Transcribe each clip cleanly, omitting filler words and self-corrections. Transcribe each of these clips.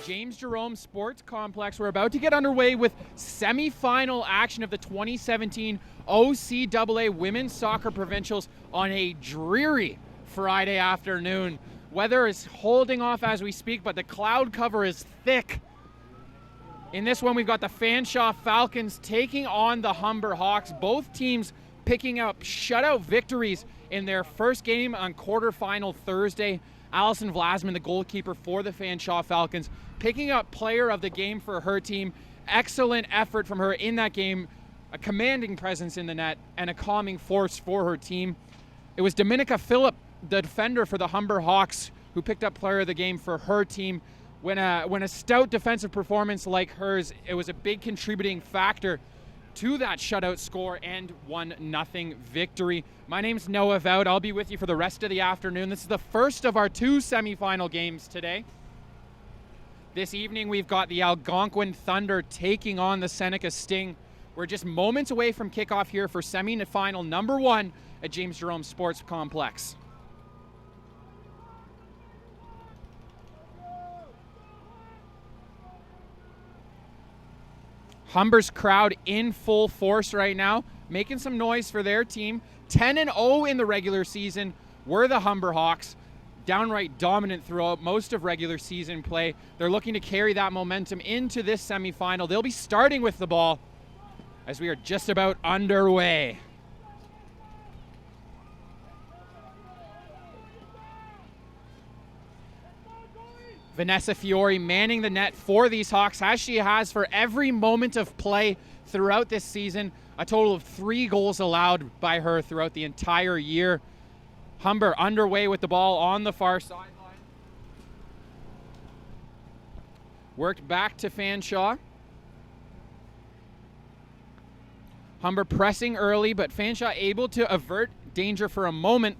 James Jerome Sports Complex. We're about to get underway with semifinal action of the 2017 OCAA Women's Soccer Provincials on a dreary Friday afternoon. Weather is holding off as we speak, but the cloud cover is thick. In this one, we've got the FANSHAWE Falcons taking on the Humber Hawks. Both teams picking up shutout victories in their first game on quarterfinal Thursday. Allison Vlasman, the goalkeeper for the FANSHAWE Falcons, picking up player of the game for her team. Excellent effort from her in that game, a commanding presence in the net, and a calming force for her team. It was Dominica Phillip, the defender for the Humber Hawks, who picked up player of the game for her team. When a stout defensive performance like hers, it was a big contributing factor to that shutout score and 1-0 victory. My name's Noah Vout. I'll be with you for the rest of the afternoon. This is the first of our two semifinal games today. This evening we've got the Algonquin Thunder taking on the Seneca Sting. We're just moments away from kickoff here for semi-final number 1 at James Jerome Sports Complex. Humber's crowd in full force right now, making some noise for their team. 10-0 in the regular season were the Humber Hawks, downright dominant throughout most of regular season play. They're looking to carry that momentum into this semifinal. They'll be starting with the ball as we are just about underway. Vanessa Fiore manning the net for these Hawks, as she has for every moment of play throughout this season. A total of 3 goals allowed by her throughout the entire year. Humber underway with the ball on the far sideline. Worked back to FANSHAWE. Humber pressing early, but FANSHAWE able to avert danger for a moment.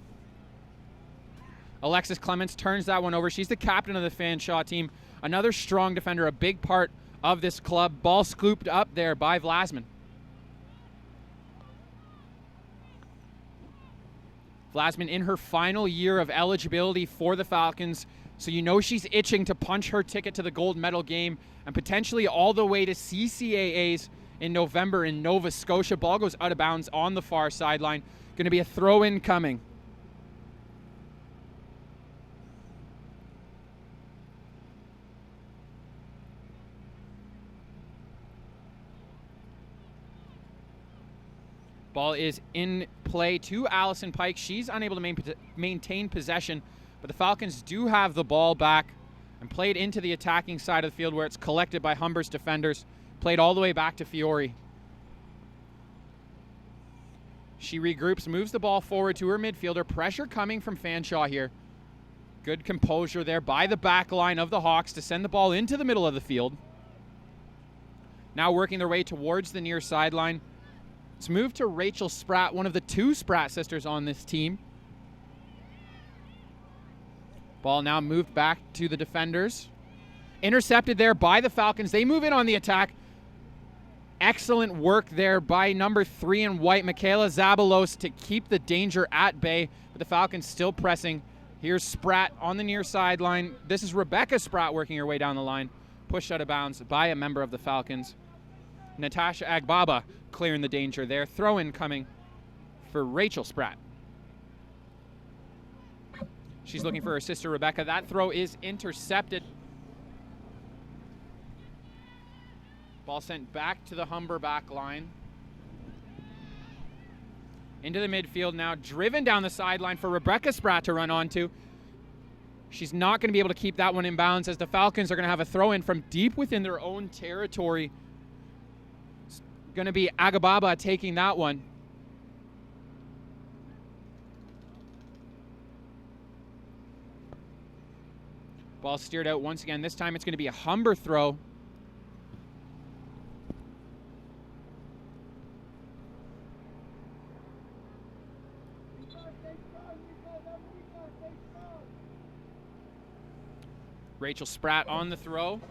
Alexis Clements turns that one over. She's the captain of the FANSHAWE team. Another strong defender, a big part of this club. Ball scooped up there by Vlasman. Vlasman in her final year of eligibility for the Falcons, so you know she's itching to punch her ticket to the gold medal game and potentially all the way to CCAAs in November in Nova Scotia. Ball goes out of bounds on the far sideline. Going to be a throw-in coming. Ball is in play to Allison Pike. She's unable to maintain possession, but the Falcons do have the ball back and played into the attacking side of the field where it's collected by Humber's defenders. Played all the way back to Fiore. She regroups, moves the ball forward to her midfielder. Pressure coming from FANSHAWE here. Good composure there by the back line of the Hawks to send the ball into the middle of the field. Now working their way towards the near sideline. It's moved to Rachel Spratt, one of the 2 Spratt sisters on this team. Ball now moved back to the defenders. Intercepted there by the Falcons. They move in on the attack. Excellent work there by number 3 in white, Michaela Zabalos, to keep the danger at bay. But the Falcons still pressing. Here's Spratt on the near sideline. This is Rebecca Spratt working her way down the line. Pushed out of bounds by a member of the Falcons. Natasha Agbaba clearing the danger there. Throw-in coming for Rachel Spratt. She's looking for her sister Rebecca. That throw is intercepted. Ball sent back to the Humber back line. Into the midfield now. Driven down the sideline for Rebecca Spratt to run onto. She's not going to be able to keep that one in bounds as the Falcons are going to have a throw-in from deep within their own territory. Going to be Agababa taking that one. Ball steered out once again. This time it's going to be a Humber throw. Rachel Spratt on the throw.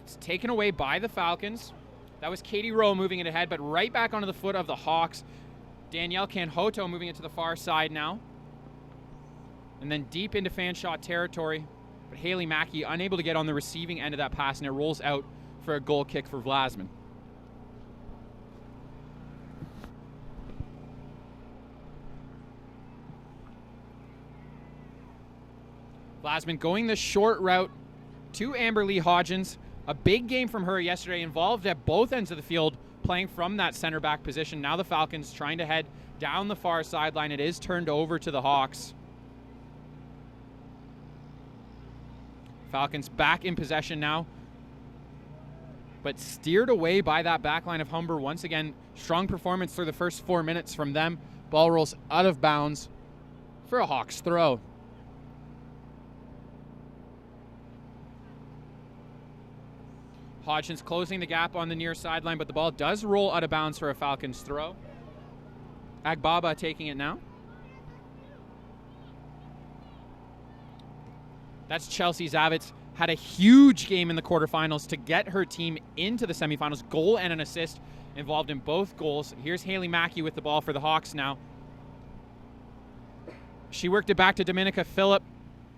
It's taken away by the Falcons. That was Katie Rowe moving it ahead, but right back onto the foot of the Hawks. Danielle Canhoto moving it to the far side now. And then deep into FANSHAWE territory. But Haley Mackey unable to get on the receiving end of that pass, and it rolls out for a goal kick for Vlasman. Vlasman going the short route to Amberly Hodgins. A big game from her yesterday, involved at both ends of the field, playing from that center back position. Now the Falcons trying to head down the far sideline. It is turned over to the Hawks. Falcons back in possession now, but steered away by that back line of Humber. Once again, strong performance through the first 4 minutes from them. Ball rolls out of bounds for a Hawks throw. Hodgins closing the gap on the near sideline, but the ball does roll out of bounds for a Falcons throw. Agbaba taking it now. That's Chelsea Zavitz. Had a huge game in the quarterfinals to get her team into the semifinals. Goal and an assist involved in both goals. Here's Haley Mackey with the ball for the Hawks now. She worked it back to Dominica Phillip,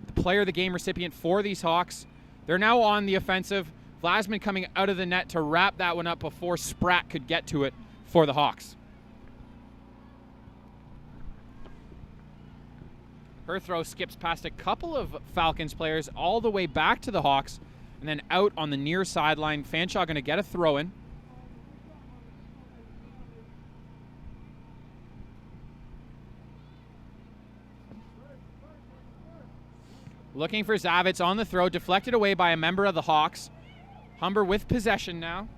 the player of the game recipient for these Hawks. They're now on the offensive. Vlasman coming out of the net to wrap that one up before Spratt could get to it for the Hawks. Her throw skips past a couple of Falcons players all the way back to the Hawks and then out on the near sideline. Fanshawe going to get a throw in. Looking for Zavitz on the throw, deflected away by a member of the Hawks. Humber with possession now.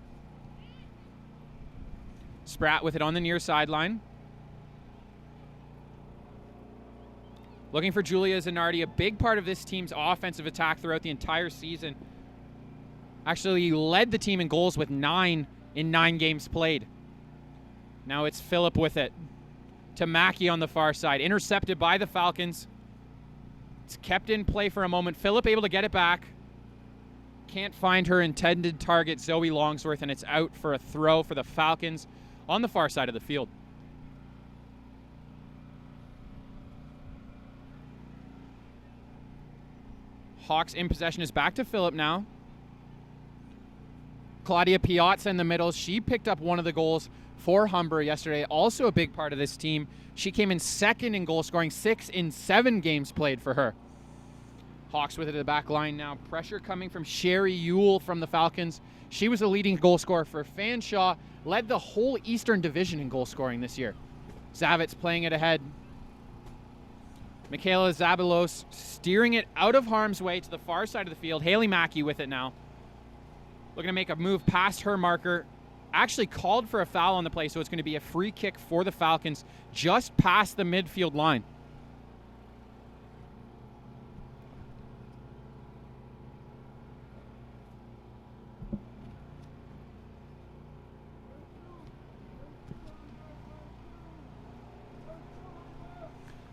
Spratt with it on the near sideline. Looking for Julia Zanardi, a big part of this team's offensive attack throughout the entire season. Actually led the team in goals with 9 in 9 games played. Now it's Phillip with it to Mackey on the far side. Intercepted by the Falcons. It's kept in play for a moment. Phillip able to get it back. Can't find her intended target, Zoe Longsworth, and it's out for a throw for the Falcons on the far side of the field. Hawks in possession is back to Phillip now. Claudia Piazza in the middle. She picked up one of the goals for Humber yesterday. Also a big part of this team. She came in second in goal scoring, 6 in 7 games played for her. Hawks with it at the back line now. Pressure coming from Sherry Ewell from the Falcons. She was the leading goal scorer for Fanshawe. Led the whole Eastern Division in goal scoring this year. Zavitz playing it ahead. Michaela Zabalos steering it out of harm's way to the far side of the field. Haley Mackey with it now. Looking to make a move past her marker. Actually called for a foul on the play, so it's going to be a free kick for the Falcons just past the midfield line.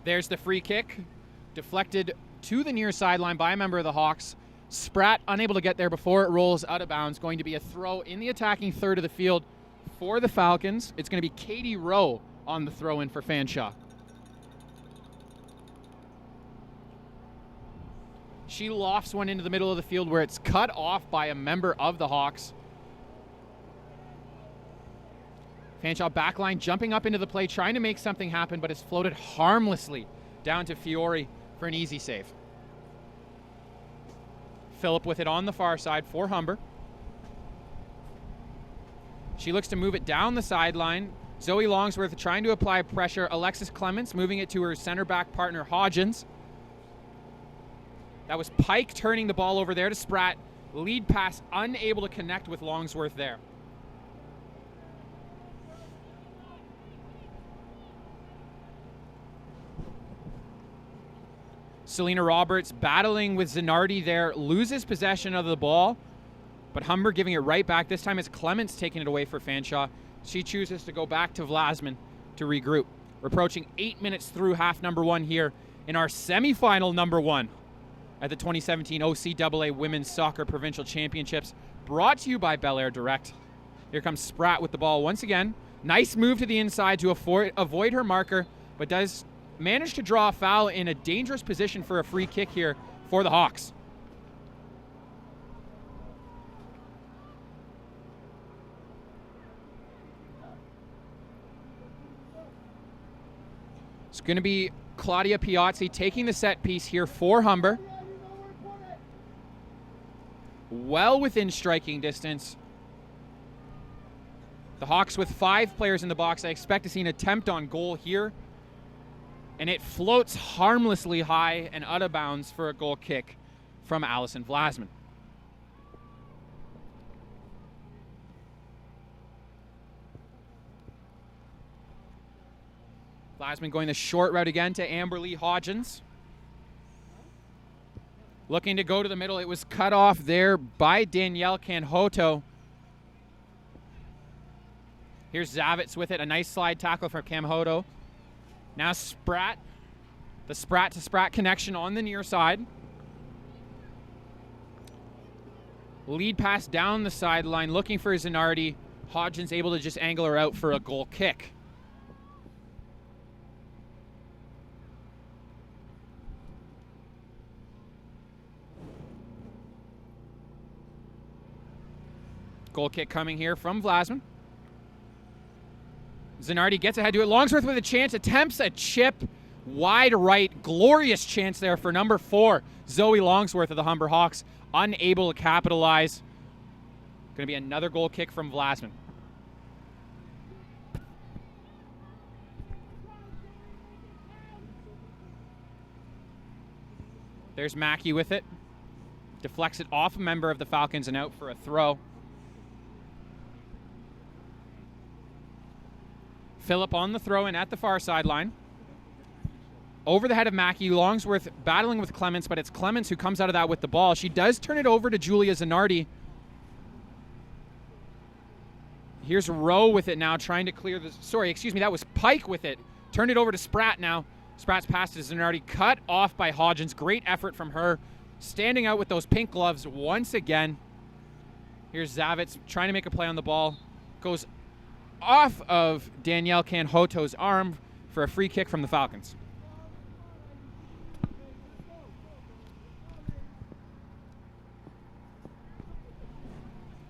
There's the free kick, deflected to the near sideline by a member of the Hawks. Spratt unable to get there before it rolls out of bounds. Going to be a throw in the attacking third of the field for the Falcons. It's going to be Katie Rowe on the throw in for Fanshawe. She lofts one into the middle of the field where it's cut off by a member of the Hawks. Fanshawe backline jumping up into the play, trying to make something happen, but it's floated harmlessly down to Fiore for an easy save. Phillip with it on the far side for Humber. She looks to move it down the sideline. Zoe Longsworth trying to apply pressure. Alexis Clements moving it to her center back partner Hodgins. That was Pike turning the ball over there to Spratt. Lead pass unable to connect with Longsworth there. Selena Roberts battling with Zanardi there, loses possession of the ball, but Humber giving it right back. This time it's Clements taking it away for Fanshawe. She chooses to go back to Vlasman to regroup. We're approaching 8 minutes through half number 1 here in our semifinal number 1 at the 2017 OCAA Women's Soccer Provincial Championships, brought to you by Bel Air Direct. Here comes Spratt with the ball once again. Nice move to the inside to avoid her marker, but does managed to draw a foul in a dangerous position for a free kick here for the Hawks. It's going to be Claudia Piazzi taking the set piece here for Humber. Well within striking distance. The Hawks with 5 players in the box. I expect to see an attempt on goal here. And it floats harmlessly high and out of bounds for a goal kick from Allison Vlasman. Vlasman going the short route again to Amberly Hodgins. Looking to go to the middle. It was cut off there by Danielle Canhoto. Here's Zavitz with it. A nice slide tackle from Canhoto. Now Spratt. The Spratt to Spratt connection on the near side. Lead pass down the sideline, looking for Zanardi. Hodgins able to just angle her out for a goal kick. Goal kick coming here from Vlasman. Zanardi gets ahead to it. Longsworth with a chance, attempts a chip wide right. Glorious chance there for number 4, Zoe Longsworth of the Humber Hawks. Unable to capitalize. Going to be another goal kick from Vlasman. There's Mackey with it. Deflects it off a member of the Falcons and out for a throw. Phillip on the throw in at the far sideline. Over the head of Mackey. Longsworth battling with Clements, but it's Clements who comes out of that with the ball. She does turn it over to Julia Zanardi. Here's Rowe with it now, trying to clear the... Sorry, excuse me, that was Pike with it. Turned it over to Spratt now. Spratt's pass to Zanardi, cut off by Hodgins. Great effort from her. Standing out with those pink gloves once again. Here's Zavitz trying to make a play on the ball. Goes off of Danielle Canhoto's arm for a free kick from the Falcons.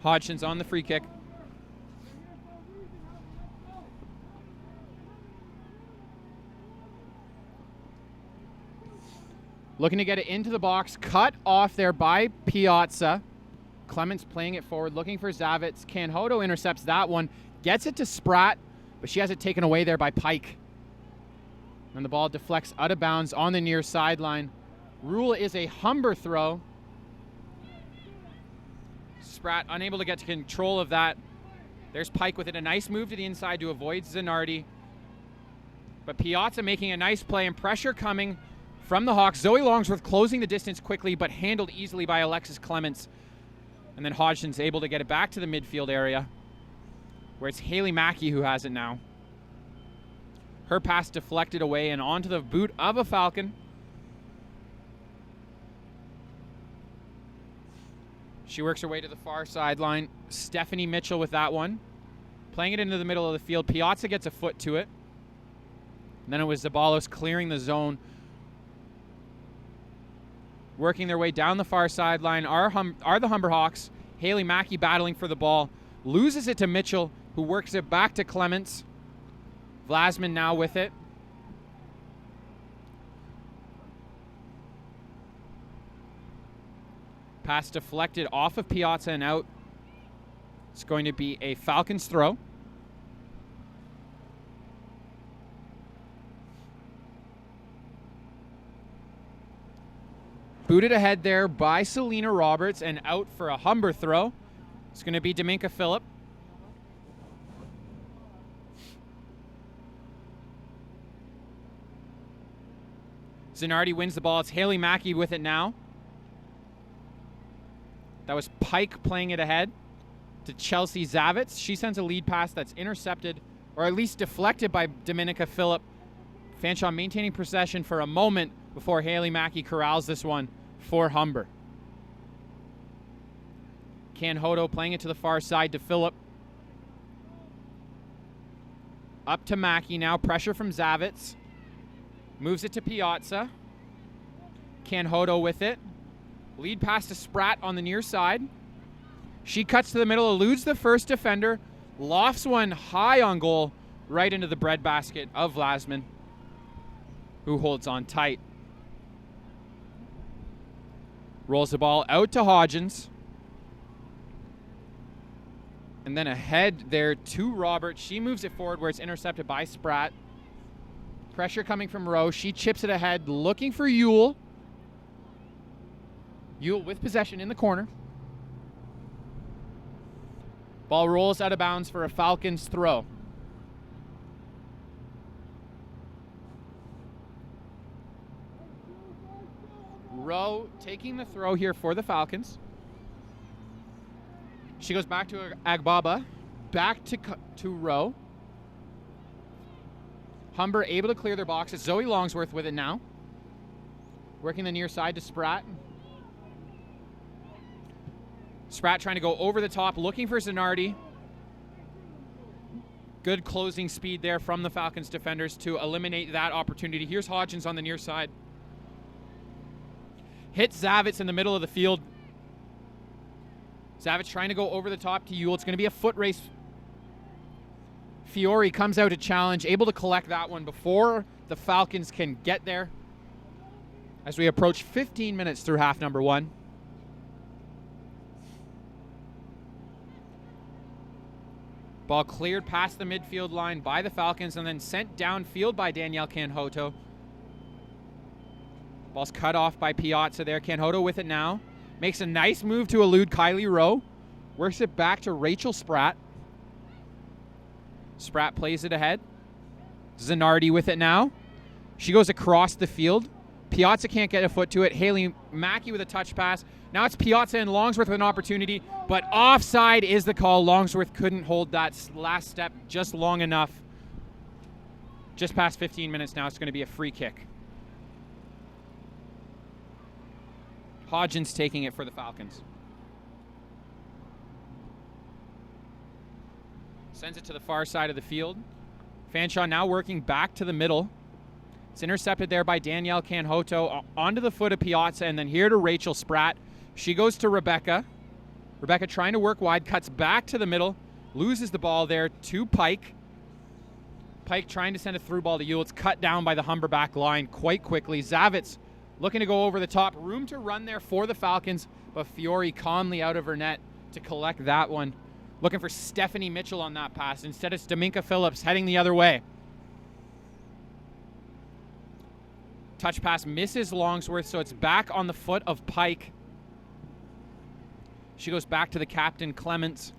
Hodgins on the free kick. Looking to get it into the box. Cut off there by Piazza. Clements playing it forward, looking for Zavitz. Canhoto intercepts that one. Gets it to Spratt, but she has it taken away there by Pike. And the ball deflects out of bounds on the near sideline. Rule is a Humber throw. Spratt unable to get to control of that. There's Pike with it. A nice move to the inside to avoid Zanardi. But Piazza making a nice play and pressure coming from the Hawks. Zoe Longsworth closing the distance quickly, but handled easily by Alexis Clements. And then Hodgins able to get it back to the midfield area, where it's Haley Mackey who has it now. Her pass deflected away and onto the boot of a Falcon. She works her way to the far sideline. Stephanie Mitchell with that one. Playing it into the middle of the field. Piazza gets a foot to it. And then it was Zabalos clearing the zone. Working their way down the far sideline are the Humber Hawks. Haley Mackey battling for the ball. Loses it to Mitchell, who works it back to Clements. Vlasman now with it. Pass deflected off of Piazza and out. It's going to be a Falcons throw. Booted ahead there by Selena Roberts and out for a Humber throw. It's going to be Dominka Phillip. Zanardi wins the ball. It's Haley Mackey with it now. That was Pike playing it ahead to Chelsea Zavitz. She sends a lead pass that's intercepted, or at least deflected by Dominica Phillip. Fanshawe maintaining possession for a moment before Haley Mackey corrals this one for Humber. Canhoto playing it to the far side to Phillip. Up to Mackey now. Pressure from Zavitz. Moves it to Piazza. Canhoto with it. Lead pass to Spratt on the near side. She cuts to the middle, eludes the first defender, lofts one high on goal right into the breadbasket of Vlasman. who holds on tight. Rolls the ball out to Hodgins. And then ahead there to Roberts. She moves it forward where it's intercepted by Spratt. Pressure coming from Rowe. She chips it ahead, looking for Yule. Yule with possession in the corner. Ball rolls out of bounds for a Falcons throw. Rowe taking the throw here for the Falcons. She goes back to Agbaba, back to Rowe. Humber able to clear their boxes. Zoe Longsworth with it now. Working the near side to Spratt. Spratt trying to go over the top, looking for Zanardi. Good closing speed there from the Falcons defenders to eliminate that opportunity. Here's Hodgins on the near side. Hits Zavitz in the middle of the field. Zavitz trying to go over the top to Yule. It's going to be a foot race. Fiore comes out to challenge, able to collect that one before the Falcons can get there. As we approach 15 minutes through half number one. Ball cleared past the midfield line by the Falcons and then sent downfield by Danielle Canhoto. Ball's cut off by Piazza there. Canhoto with it now. Makes a nice move to elude Kylie Rowe. Works it back to Rachel Spratt. Spratt plays it ahead. Zanardi with it now. She goes across the field. Piazza can't get a foot to it. Haley Mackey with a touch pass. Now it's Piazza and Longsworth with an opportunity, but offside is the call. Longsworth couldn't hold that last step just long enough. Just past 15 minutes now, it's going to be a free kick. Hodgins taking it for the Falcons. Sends it to the far side of the field. Fanshawe now working back to the middle. It's intercepted there by Danielle Canhoto onto the foot of Piazza, and then here to Rachel Spratt. She goes to Rebecca. Rebecca trying to work wide, cuts back to the middle, loses the ball there to Pike. Pike trying to send a through ball to Yule. It's cut down by the Humber back line quite quickly. Zavitz looking to go over the top. Room to run there for the Falcons, but Fiore calmly out of her net to collect that one. Looking for Stephanie Mitchell on that pass. Instead, it's Dominka Phillips heading the other way. Touch pass misses Longsworth, so it's back on the foot of Pike. She goes back to the captain, Clements,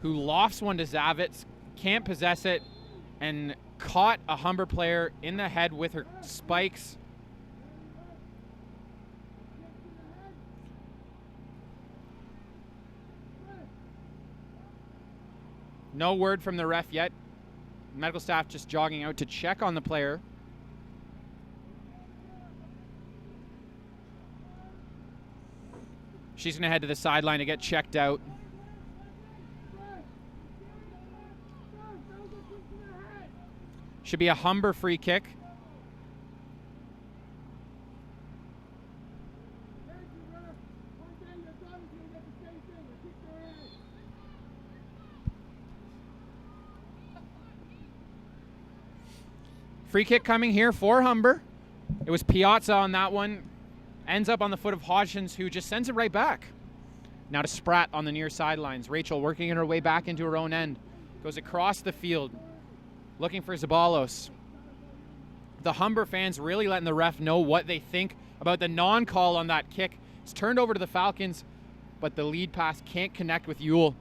who lofts one to Zavitz, can't possess it, and caught a Humber player in the head with her spikes. No word from the ref yet. Medical staff just jogging out to check on the player. She's going to head to the sideline to get checked out. Should be a Humber free kick. Free kick coming here for Humber. It was Piazza on that one. Ends up on the foot of Hodgins, who just sends it right back. Now to Spratt on the near sidelines. Rachel working her way back into her own end. Goes across the field, looking for Zabalos. The Humber fans really letting the ref know what they think about the non-call on that kick. It's turned over to the Falcons, but the lead pass can't connect with Yule.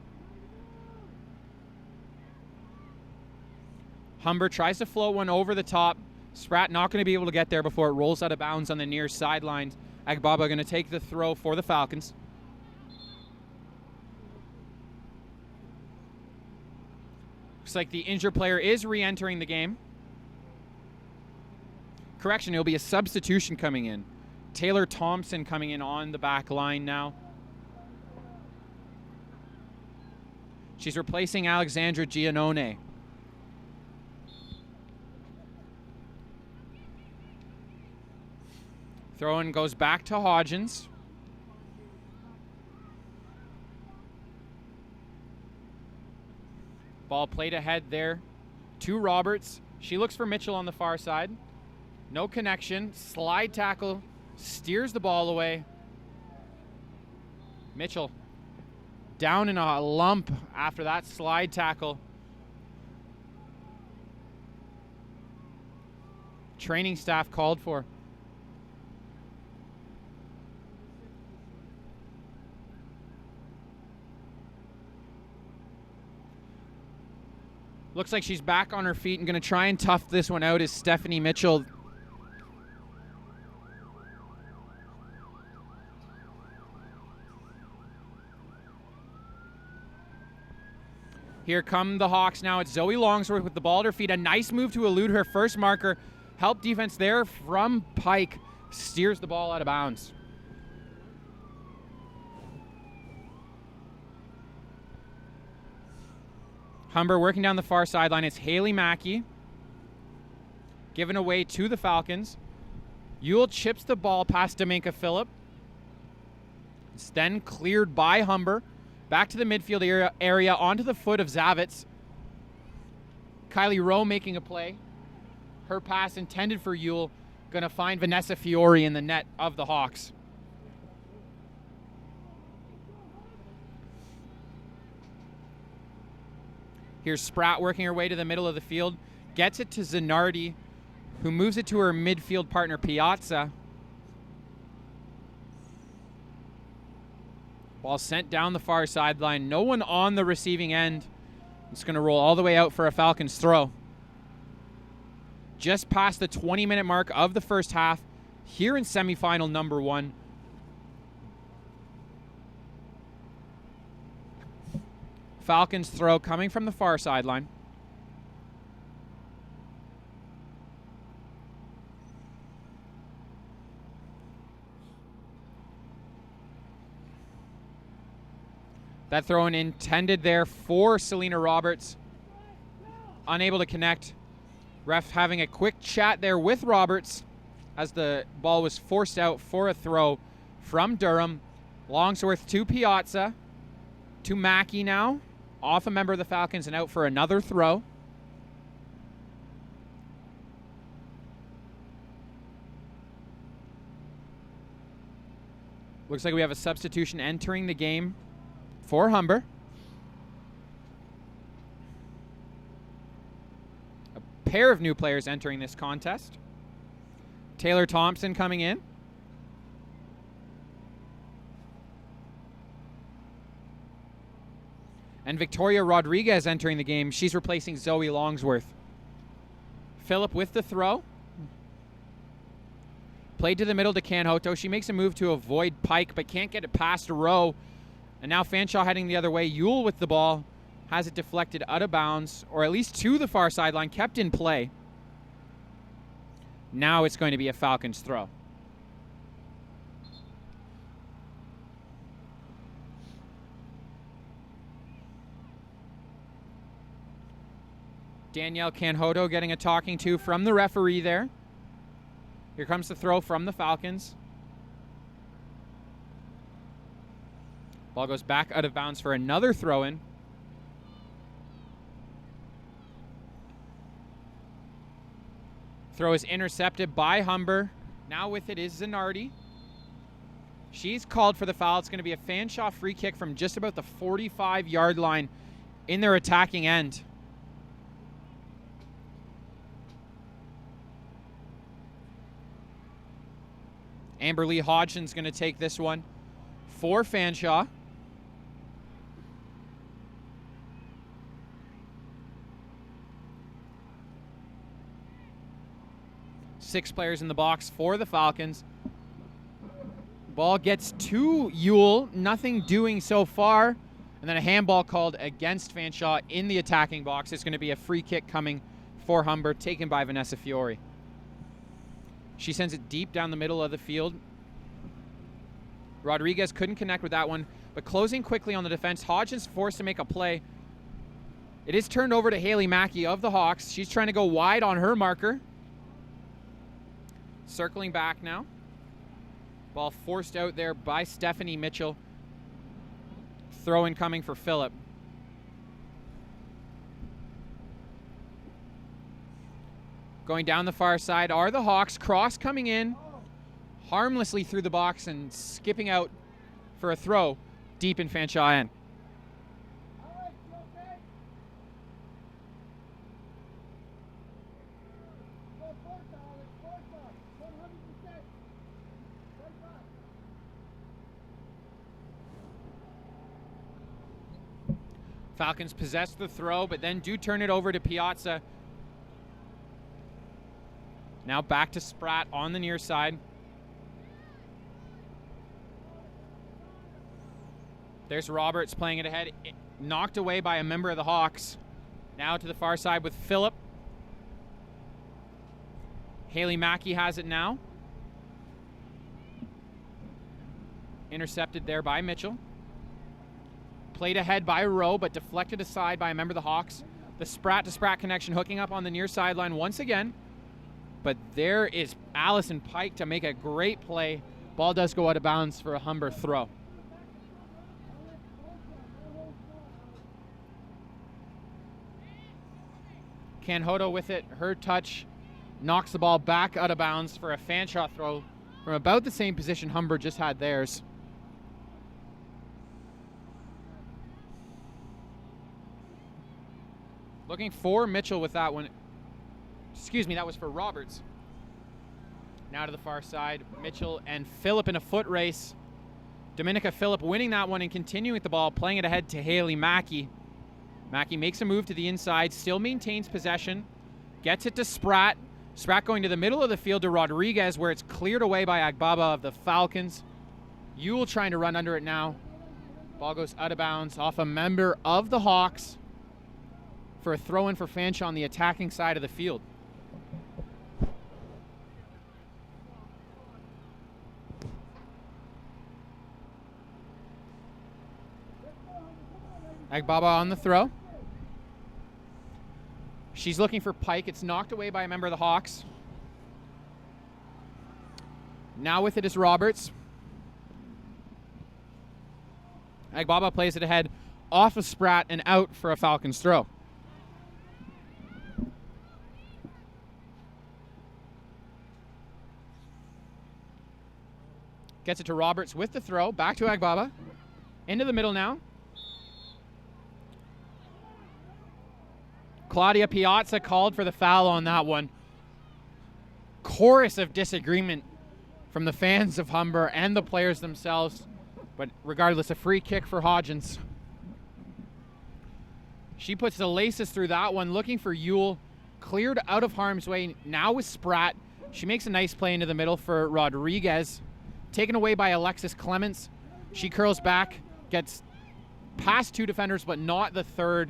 Humber tries to float one over the top. Spratt not going to be able to get there before it rolls out of bounds on the near sidelines. Agbaba going to take the throw for the Falcons. Looks like the injured player is re-entering the game. Correction, it'll be a substitution coming in. Taylor Thompson coming in on the back line now. She's replacing Alexandra Giannone. Throw-in goes back to Hodgins. Ball played ahead there to Roberts. She looks for Mitchell on the far side. No connection. Slide tackle. Steers the ball away. Mitchell down in a lump after that slide tackle. Training staff called for. Looks like she's back on her feet and going to try and tough this one out is Stephanie Mitchell. Here come the Hawks now. It's Zoe Longsworth with the ball at her feet. A nice move to elude her first marker. Help defense there from Pike. Steers the ball out of bounds. Humber working down the far sideline. It's Haley Mackey. Given away to the Falcons. Ewell chips the ball past Dominka Phillip. It's then cleared by Humber. Back to the midfield area onto the foot of Zavitz. Kylie Rowe making a play. Her pass intended for Ewell. Going to find Vanessa Fiore in the net of the Hawks. Here's Spratt working her way to the middle of the field. Gets it to Zanardi, who moves it to her midfield partner Piazza. Ball sent down the far sideline. No one on the receiving end. It's going to roll all the way out for a Falcons throw. Just past the 20-minute mark of the first half here in semifinal number 1. Falcons throw coming from the far sideline. That throw in intended there for Selena Roberts. Unable to connect. Ref having a quick chat there with Roberts as the ball was forced out for a throw from Durham. Longsworth to Piazza. To Mackey now. Off a member of the Falcons and out for another throw. Looks like we have a substitution entering the game for Humber. A pair of new players entering this contest. Taylor Thompson coming in. And Victoria Rodriguez entering the game. She's replacing Zoe Longsworth. Phillip with the throw. Played to the middle to Canhoto. She makes a move to avoid Pike, but can't get it past Rowe. And now Fanshawe heading the other way. Ewell with the ball. Has it deflected out of bounds, or at least to the far sideline, kept in play. Now it's going to be a Falcons throw. Danielle Canhoto getting a talking to from the referee there. Here comes the throw from the Falcons. Ball goes back out of bounds for another throw-in. Throw is intercepted by Humber. Now with it is Zanardi. She's called for the foul. It's going to be a Fanshawe free kick from just about the 45-yard line in their attacking end. Amber Lee Hodgson's going to take this one for Fanshawe. Six players in the box for the Falcons. Ball gets to Ewell. Nothing doing so far. And then a handball called against Fanshawe in the attacking box. It's going to be a free kick coming for Humber, taken by Vanessa Fiore. She sends it deep down the middle of the field. Rodriguez couldn't connect with that one, but closing quickly on the defense. Hodgson's forced to make a play. It is turned over to Haley Mackey of the Hawks. She's trying to go wide on her marker. Circling back now. Ball forced out there by Stephanie Mitchell. Throw-in coming for Phillip. Going down the far side are the Hawks. Cross coming in harmlessly through the box and skipping out for a throw deep in FANSHAWE end. Falcons possess the throw, but then do turn it over to Piazza. Now back to Spratt on the near side. There's Roberts playing it ahead. Knocked away by a member of the Hawks. Now to the far side with Phillip. Haley Mackey has it now. Intercepted there by Mitchell. Played ahead by Rowe, but deflected aside by a member of the Hawks. The Spratt-to-Spratt connection hooking up on the near sideline once again. But there is Allison Pike to make a great play. Ball does go out of bounds for a Humber throw. Canhoto with it. Her touch knocks the ball back out of bounds for a FANSHAWE throw from about the same position Humber just had theirs. Looking for Mitchell with that one. Excuse me, that was for Roberts. Now to the far side, Mitchell and Phillip in a foot race. Dominica Phillip winning that one and continuing with the ball, playing it ahead to Haley Mackey. Mackey makes a move to the inside, still maintains possession, gets it to Spratt. Spratt going to the middle of the field to Rodriguez, where it's cleared away by Agbaba of the Falcons. Ewell trying to run under it now. Ball goes out of bounds off a member of the Hawks for a throw-in for FANSHAWE on the attacking side of the field. Agbaba on the throw. She's looking for Pike. It's knocked away by a member of the Hawks. Now with it is Roberts. Agbaba plays it ahead off of Spratt and out for a Falcons throw. Gets it to Roberts with the throw. Back to Agbaba. Into the middle now. Claudia Piazza called for the foul on that one. Chorus of disagreement from the fans of Humber and the players themselves. But regardless, a free kick for Hodgins. She puts the laces through that one, looking for Ewell. Cleared out of harm's way. Now with Spratt. She makes a nice play into the middle for Rodriguez. Taken away by Alexis Clements. She curls back, gets past two defenders, but not the third.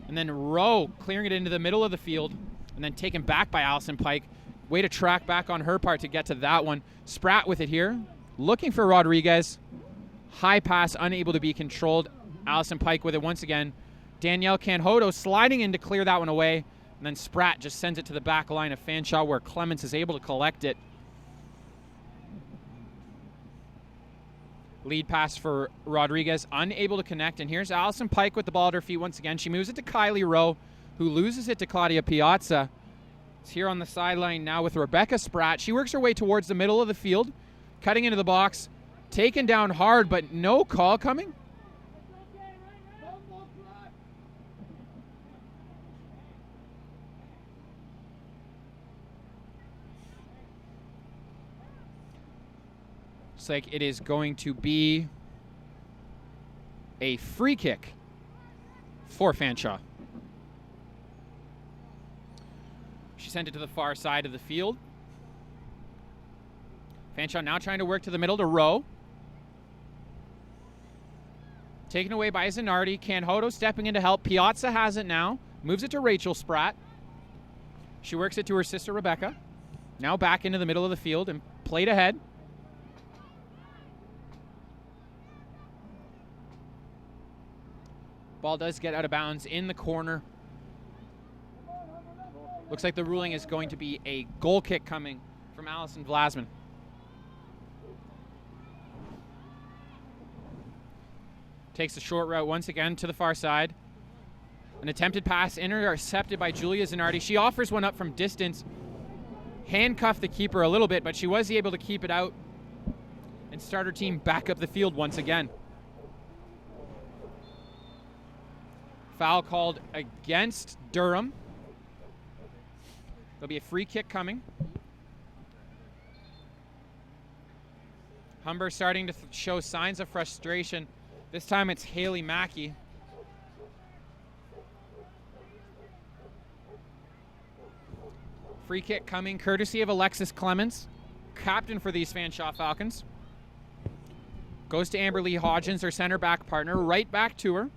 And then Rowe clearing it into the middle of the field and then taken back by Allison Pike. Way to track back on her part to get to that one. Spratt with it here. Looking for Rodriguez. High pass, unable to be controlled. Allison Pike with it once again. Danielle Canhoto sliding in to clear that one away. And then Spratt just sends it to the back line of FANSHAWE where Clements is able to collect it. Lead pass for Rodriguez, unable to connect. And here's Allison Pike with the ball at her feet once again. She moves it to Kylie Rowe, who loses it to Claudia Piazza. It's here on the sideline now with Rebecca Spratt. She works her way towards the middle of the field, cutting into the box, taken down hard, but no call coming. Looks like it is going to be a free kick for FANSHAWE. She sent it to the far side of the field. FANSHAWE now trying to work to the middle to Rowe. Taken away by Zanardi. Canhoto stepping in to help. Piazza has it now. Moves it to Rachel Spratt. She works it to her sister Rebecca. Now back into the middle of the field and played ahead. Ball does get out of bounds in the corner. Looks like the ruling is going to be a goal kick coming from Allison Vlasman. Takes the short route once again to the far side. An attempted pass intercepted by Julia Zanardi. She offers one up from distance, handcuffed the keeper a little bit, but she was able to keep it out and start her team back up the field once again. Foul called against Durham. There'll be a free kick coming. Humber starting to show signs of frustration. This time it's Haley Mackey. Free kick coming courtesy of Alexis Clemens, captain for these Fanshawe Falcons. Goes to Amberly Hodgins, her center back partner, right back to her.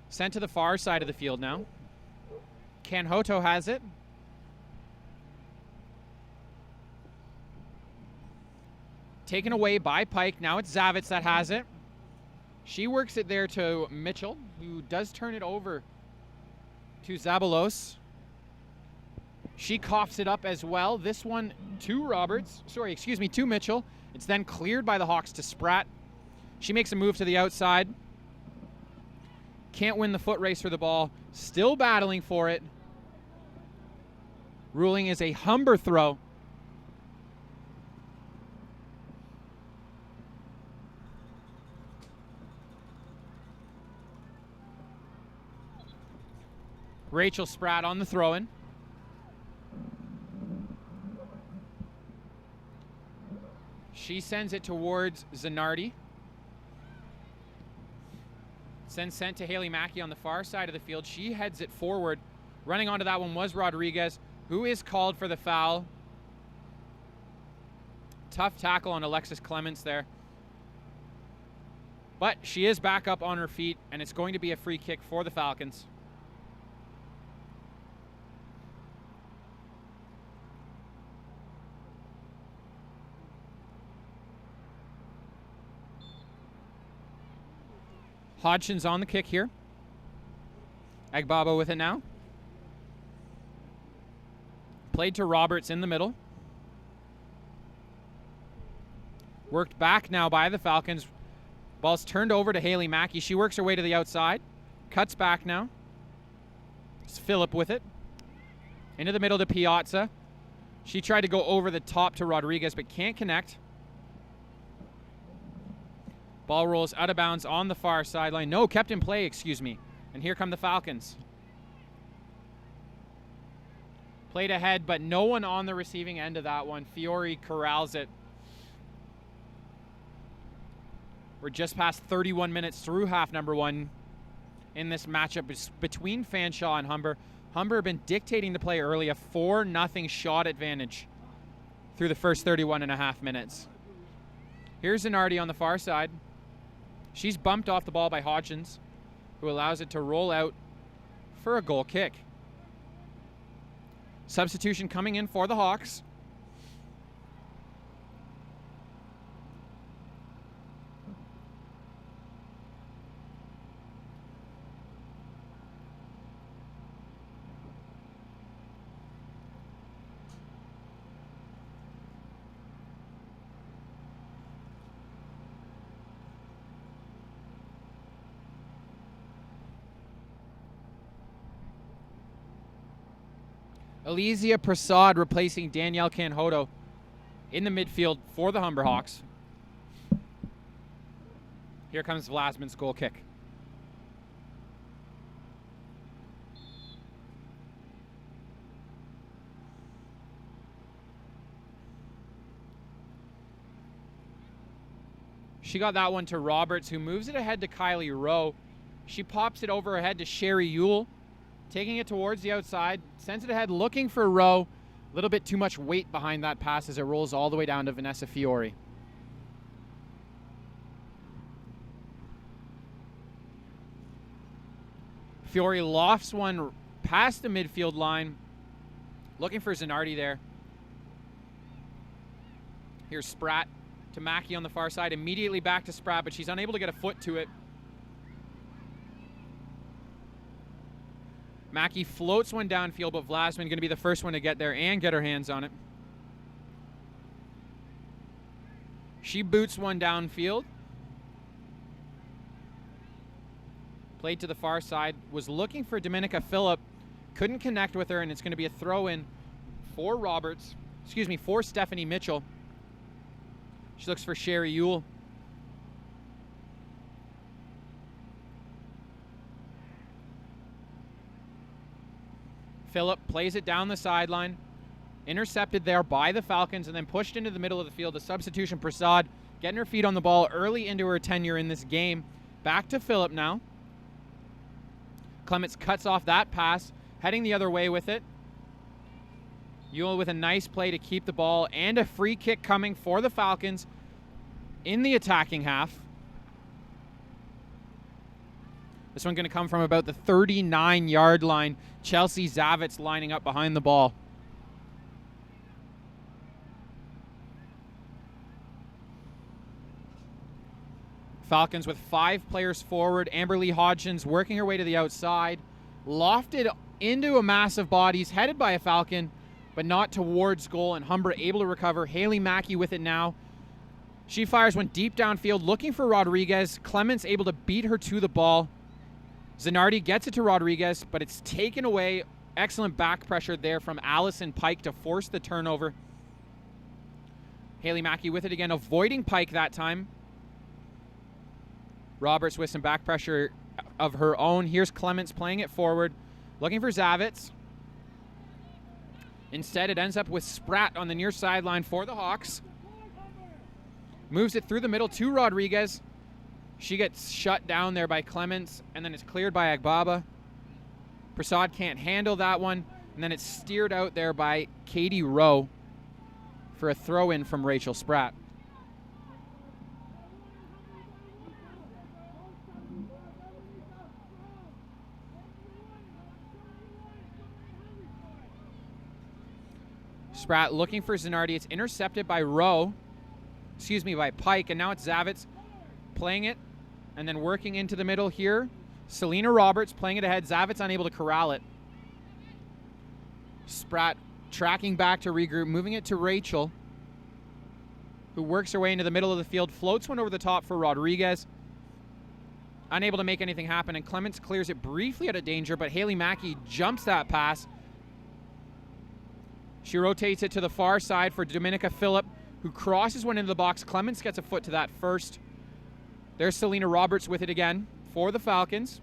Sent to the far side of the field now. Canhoto has it. Taken away by Pike. Now it's Zavitz that has it. She works it there to Mitchell, who does turn it over to Zabalos. She coughs it up as well. This one to to Mitchell. It's then cleared by the Hawks to Spratt. She makes a move to the outside. Can't win the foot race for the ball. Still battling for it. Ruling is a Humber throw. Rachel Spratt on the throw-in. She sends it towards Zanardi. Then sent to Haley Mackey on the far side of the field. She heads it forward. Running onto that one was Rodriguez, who is called for the foul. Tough tackle on Alexis Clements there. But she is back up on her feet, and it's going to be a free kick for the Falcons. Hodgson's on the kick here. Agbaba with it now. Played to Roberts in the middle. Worked back now by the Falcons. Ball's turned over to Haley Mackey. She works her way to the outside. Cuts back now. It's Phillip with it. Into the middle to Piazza. She tried to go over the top to Rodriguez, but can't connect. Ball rolls out of bounds on the far sideline. No, kept in play, excuse me. And here come the Falcons. Played ahead, but no one on the receiving end of that one. Fiore corrals it. We're just past 31 minutes through half number one in this matchup between Fanshawe and Humber. Humber have been dictating the play early, a 4-0 shot advantage through the first 31 and a half minutes. Here's Zanardi on the far side. She's bumped off the ball by Hodgins, who allows it to roll out for a goal kick. Substitution coming in for the Hawks. Elysia Prasad replacing Danielle Canhoto in the midfield for the Humber Hawks. Here comes Vlasman's goal kick. She got that one to Roberts, who moves it ahead to Kylie Rowe. She pops it over her head to Sherry Yule. Taking it towards the outside, sends it ahead, looking for Rowe. A little bit too much weight behind that pass as it rolls all the way down to Vanessa Fiore. Fiore lofts one past the midfield line, looking for Zanardi there. Here's Spratt to Mackey on the far side, immediately back to Spratt, but she's unable to get a foot to it. Mackey floats one downfield, but Vlasman going to be the first one to get there and get her hands on it. She boots one downfield. Played to the far side. Was looking for Dominica Phillip, Couldn't connect with her, and it's going to be a throw-in for for Stephanie Mitchell. She looks for Sherry Ewell. Phillip plays it down the sideline. Intercepted there by the Falcons and then pushed into the middle of the field. The substitution, Prasad, getting her feet on the ball early into her tenure in this game. Back to Phillip now. Clements cuts off that pass, heading the other way with it. Ewell with a nice play to keep the ball, and a free kick coming for the Falcons in the attacking half. This one going to come from about the 39-yard line. Chelsea Zavitz lining up behind the ball. Falcons with 5 players forward. Amberly Hodgins working her way to the outside. Lofted into a mass of bodies, headed by a Falcon, but not towards goal, and Humber able to recover. Haley Mackey with it now. She fires one deep downfield, looking for Rodriguez. Clements able to beat her to the ball. Zanardi gets it to Rodriguez, but it's taken away. Excellent back pressure there from Allison Pike to force the turnover. Haley Mackey with it again, avoiding Pike that time. Roberts with some back pressure of her own. Here's Clements playing it forward, looking for Zavitz. Instead, it ends up with Spratt on the near sideline for the Hawks. Moves it through the middle to Rodriguez. She gets shut down there by Clements, and then it's cleared by Agbaba. Prasad can't handle that one, and then it's steered out there by Katie Rowe for a throw-in from Rachel Spratt. Spratt looking for Zanardi. It's intercepted by by Pike, and now it's Zavitz playing it and then working into the middle here. Selena Roberts playing it ahead. Zavitz unable to corral it. Spratt tracking back to regroup, moving it to Rachel, who works her way into the middle of the field, floats one over the top for Rodriguez. Unable to make anything happen, and Clements clears it briefly out of danger, but Haley Mackey jumps that pass. She rotates it to the far side for Dominica Phillip, who crosses one into the box. Clements gets a foot to that first. There's Selena Roberts with it again for the Falcons.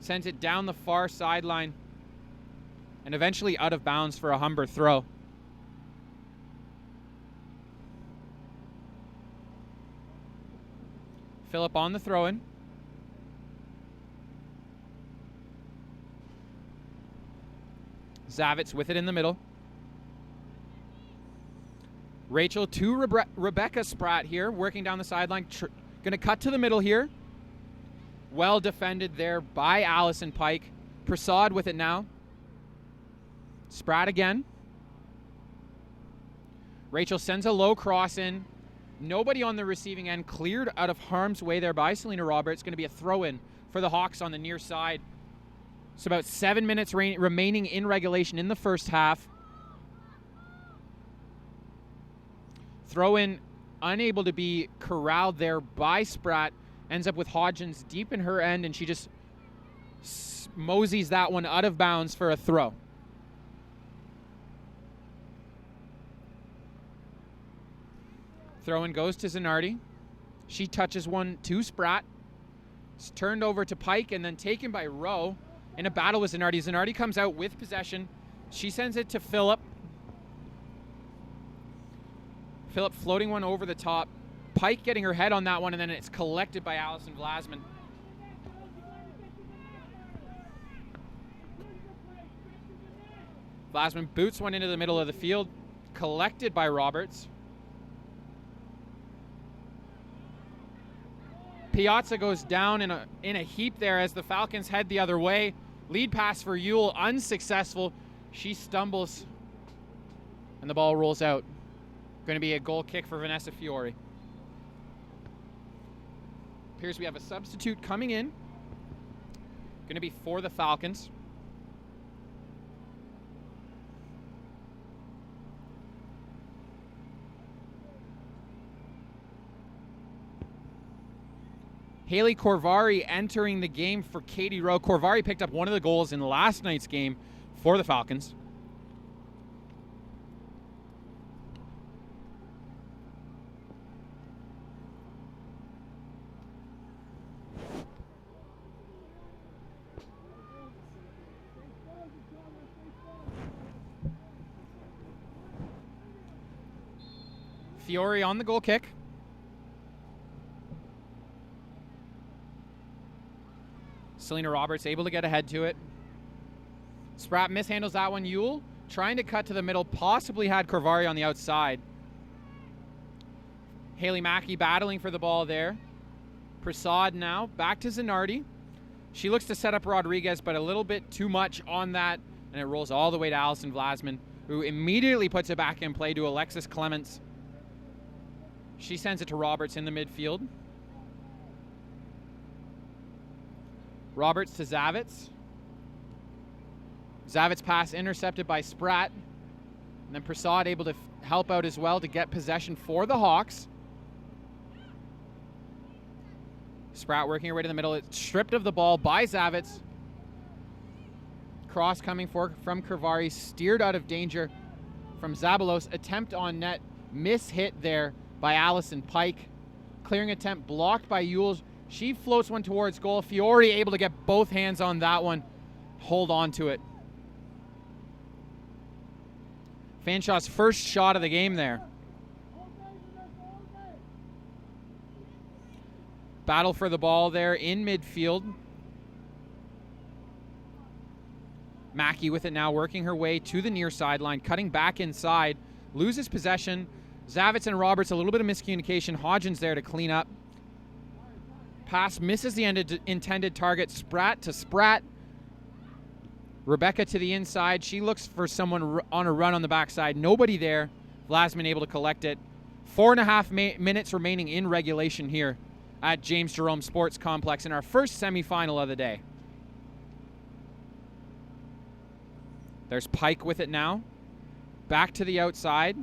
Sends it down the far sideline and eventually out of bounds for a Humber throw. Phillip on the throw-in. Zavitz with it in the middle. Rachel to Rebecca Spratt here, working down the sideline. Going to cut to the middle here. Well defended there by Allison Pike. Prasad with it now. Spratt again. Rachel sends a low cross in. Nobody on the receiving end, cleared out of harm's way there by Selena Roberts. Going to be a throw-in for the Hawks on the near side. It's about 7 minutes remaining in regulation in the first half. Throw-in unable to be corralled there by Spratt. Ends up with Hodgins deep in her end, and she just moseys that one out of bounds for a throw. Throw-in goes to Zanardi. She touches one to Spratt. It's turned over to Pike and then taken by Rowe in a battle with Zanardi. Zanardi comes out with possession. She sends it to Phillip. Phillip floating one over the top. Pike getting her head on that one, and then it's collected by Allison Vlasman. Vlasman boots one into the middle of the field, collected by Roberts. Piazza goes down in a heap there as the Falcons head the other way. Lead pass for Ewell, unsuccessful. She stumbles, and the ball rolls out. Going to be a goal kick for Vanessa Fiore. Appears we have a substitute coming in. Going to be for the Falcons. Haley Corvari entering the game for Katie Rowe. Corvari picked up one of the goals in last night's game for the Falcons. Fiore on the goal kick. Selena Roberts able to get ahead to it. Spratt mishandles that one. Yule trying to cut to the middle, possibly had Corvari on the outside. Haley Mackey battling for the ball there. Prasad now back to Zanardi. She looks to set up Rodriguez, but a little bit too much on that, and it rolls all the way to Allison Vlasman, who immediately puts it back in play to Alexis Clements. She sends it to Roberts in the midfield. Roberts to Zavitz. Zavitz pass intercepted by Spratt. And then Prasad able to help out as well to get possession for the Hawks. Spratt working her way to the middle. It's stripped of the ball by Zavitz. Cross coming from Corvari, steered out of danger from Zabalos. Attempt on net, miss hit there by Allison Pike. Clearing attempt blocked by Yules. She floats one towards goal. Fiore able to get both hands on that one. Hold on to it. Fanshaw's first shot of the game there. Battle for the ball there in midfield. Mackey with it now, working her way to the near sideline, cutting back inside. Loses possession. Zavitz and Roberts, a little bit of miscommunication. Hodgins there to clean up. Pass misses the intended target. Spratt to Spratt. Rebecca to the inside. She looks for someone on a run on the backside. Nobody there. Vlasman able to collect it. 4.5 minutes remaining in regulation here at James Jerome Sports Complex in our first semifinal of the day. There's Pike with it now. Back to the outside.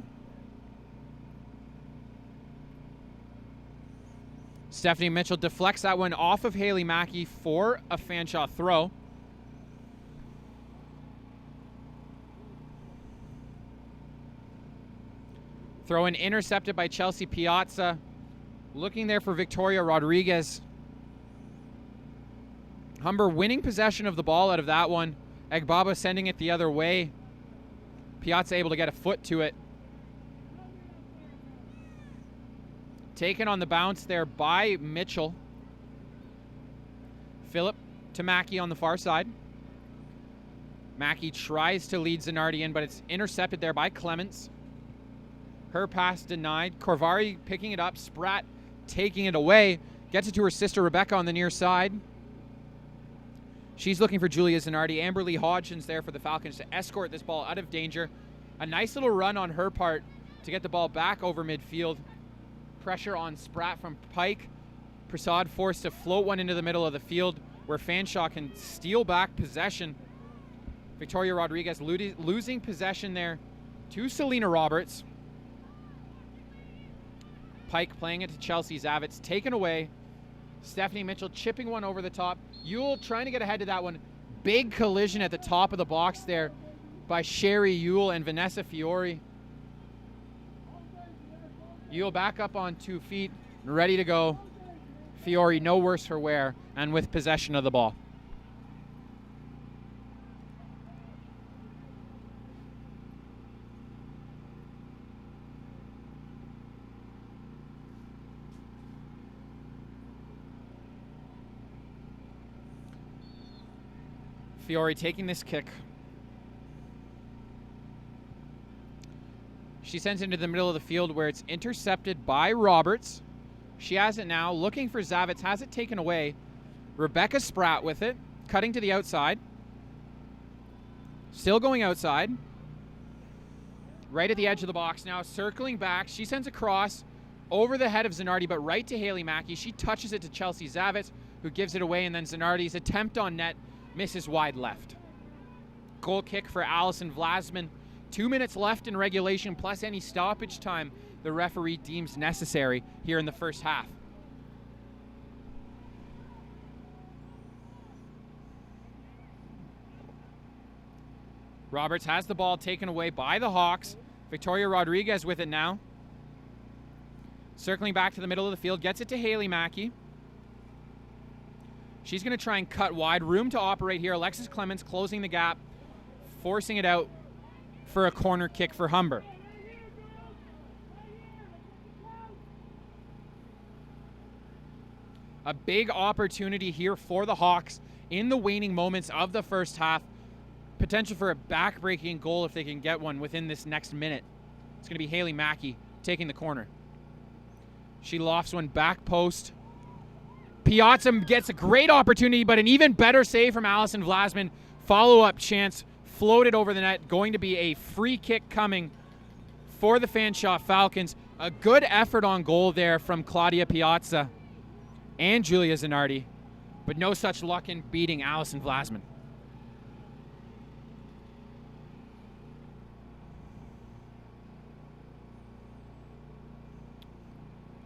Stephanie Mitchell deflects that one off of Haley Mackey for a Fanshawe throw. Throw in intercepted by Chelsea Piazza. Looking there for Victoria Rodriguez. Humber winning possession of the ball out of that one. Egbaba sending it the other way. Piazza able to get a foot to it. Taken on the bounce there by Mitchell. Phillip to Mackey on the far side. Mackey tries to lead Zanardi in, but it's intercepted there by Clements. Her pass denied. Corvari picking it up. Spratt taking it away. Gets it to her sister Rebecca on the near side. She's looking for Julia Zanardi. Amberly Hodgins there for the Falcons to escort this ball out of danger. A nice little run on her part to get the ball back over midfield. Pressure on Spratt from Pike. Prasad forced to float one into the middle of the field where Fanshawe can steal back possession. Victoria Rodriguez losing possession there to Selena Roberts. Pike playing it to Chelsea Zavitz. Taken away. Stephanie Mitchell chipping one over the top. Yule trying to get ahead to that one. Big collision at the top of the box there by Sherry Yule and Vanessa Fiore. Yule back up on 2 feet, ready to go. Fiore no worse for wear, and with possession of the ball. Fiore taking this kick. She sends it into the middle of the field where it's intercepted by Roberts. She has it now, looking for Zavitz, has it taken away. Rebecca Spratt with it, cutting to the outside. Still going outside. Right at the edge of the box now, circling back. She sends a cross over the head of Zanardi, but right to Haley Mackey. She touches it to Chelsea Zavitz, who gives it away, and then Zanardi's attempt on net misses wide left. Goal kick for Allison Vlasman. 2 minutes left in regulation, plus any stoppage time the referee deems necessary here in the first half. Roberts has the ball taken away by the Hawks. Victoria Rodriguez with it now. Circling back to the middle of the field, gets it to Haley Mackey. She's going to try and cut wide. Room to operate here. Alexis Clements closing the gap, forcing it out for a corner kick for Humber. A big opportunity here for the Hawks in the waning moments of the first half. Potential for a back-breaking goal if they can get one within this next minute. It's going to be Haley Mackey taking the corner. She lofts one back post. Piazza gets a great opportunity, but an even better save from Allison Vlasman. Follow-up chance floated over the net. Going to be a free kick coming for the Fanshawe Falcons. A good effort on goal there from Claudia Piazza and Julia Zanardi, but no such luck in beating Allison Vlasman.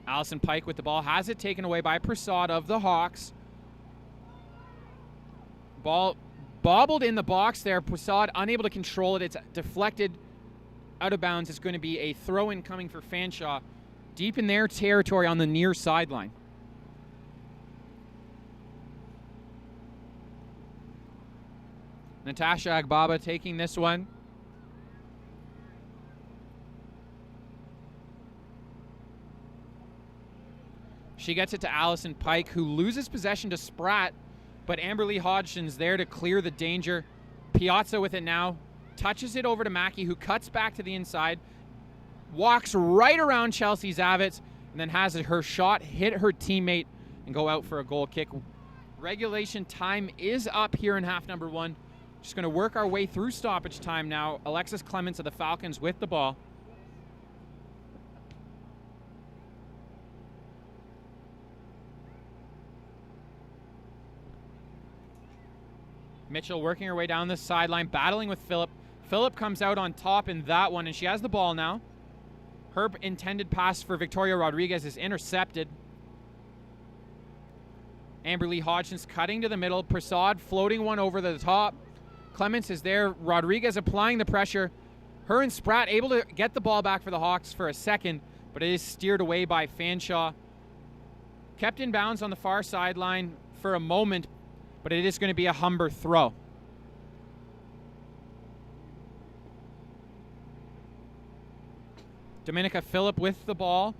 Allison Pike with the ball, has it taken away by Prasad of the Hawks. Ball bobbled in the box there. Prasad unable to control it. It's deflected out of bounds. It's going to be a throw-in coming for Fanshawe deep in their territory on the near sideline. Natasha Agbaba taking this one. She gets it to Allison Pike, who loses possession to Spratt, but Amberly Hodgson's there to clear the danger. Piazza with it now, touches it over to Mackey, who cuts back to the inside, walks right around Chelsea Zavitz, and then has her shot hit her teammate and go out for a goal kick. Regulation time is up here in half number one. Just going to work our way through stoppage time now. Alexis Clements of the Falcons with the ball. Mitchell working her way down the sideline, battling with Phillip. Phillip comes out on top in that one, and she has the ball now. Her intended pass for Victoria Rodriguez is intercepted. Amberly Hodgson's cutting to the middle. Prasad floating one over the top. Clements is there. Rodriguez applying the pressure. Her and Spratt able to get the ball back for the Hawks for a second, but it is steered away by Fanshawe. Kept in bounds on the far sideline for a moment, but it is going to be a Humber throw. Dominica Phillip with the ball.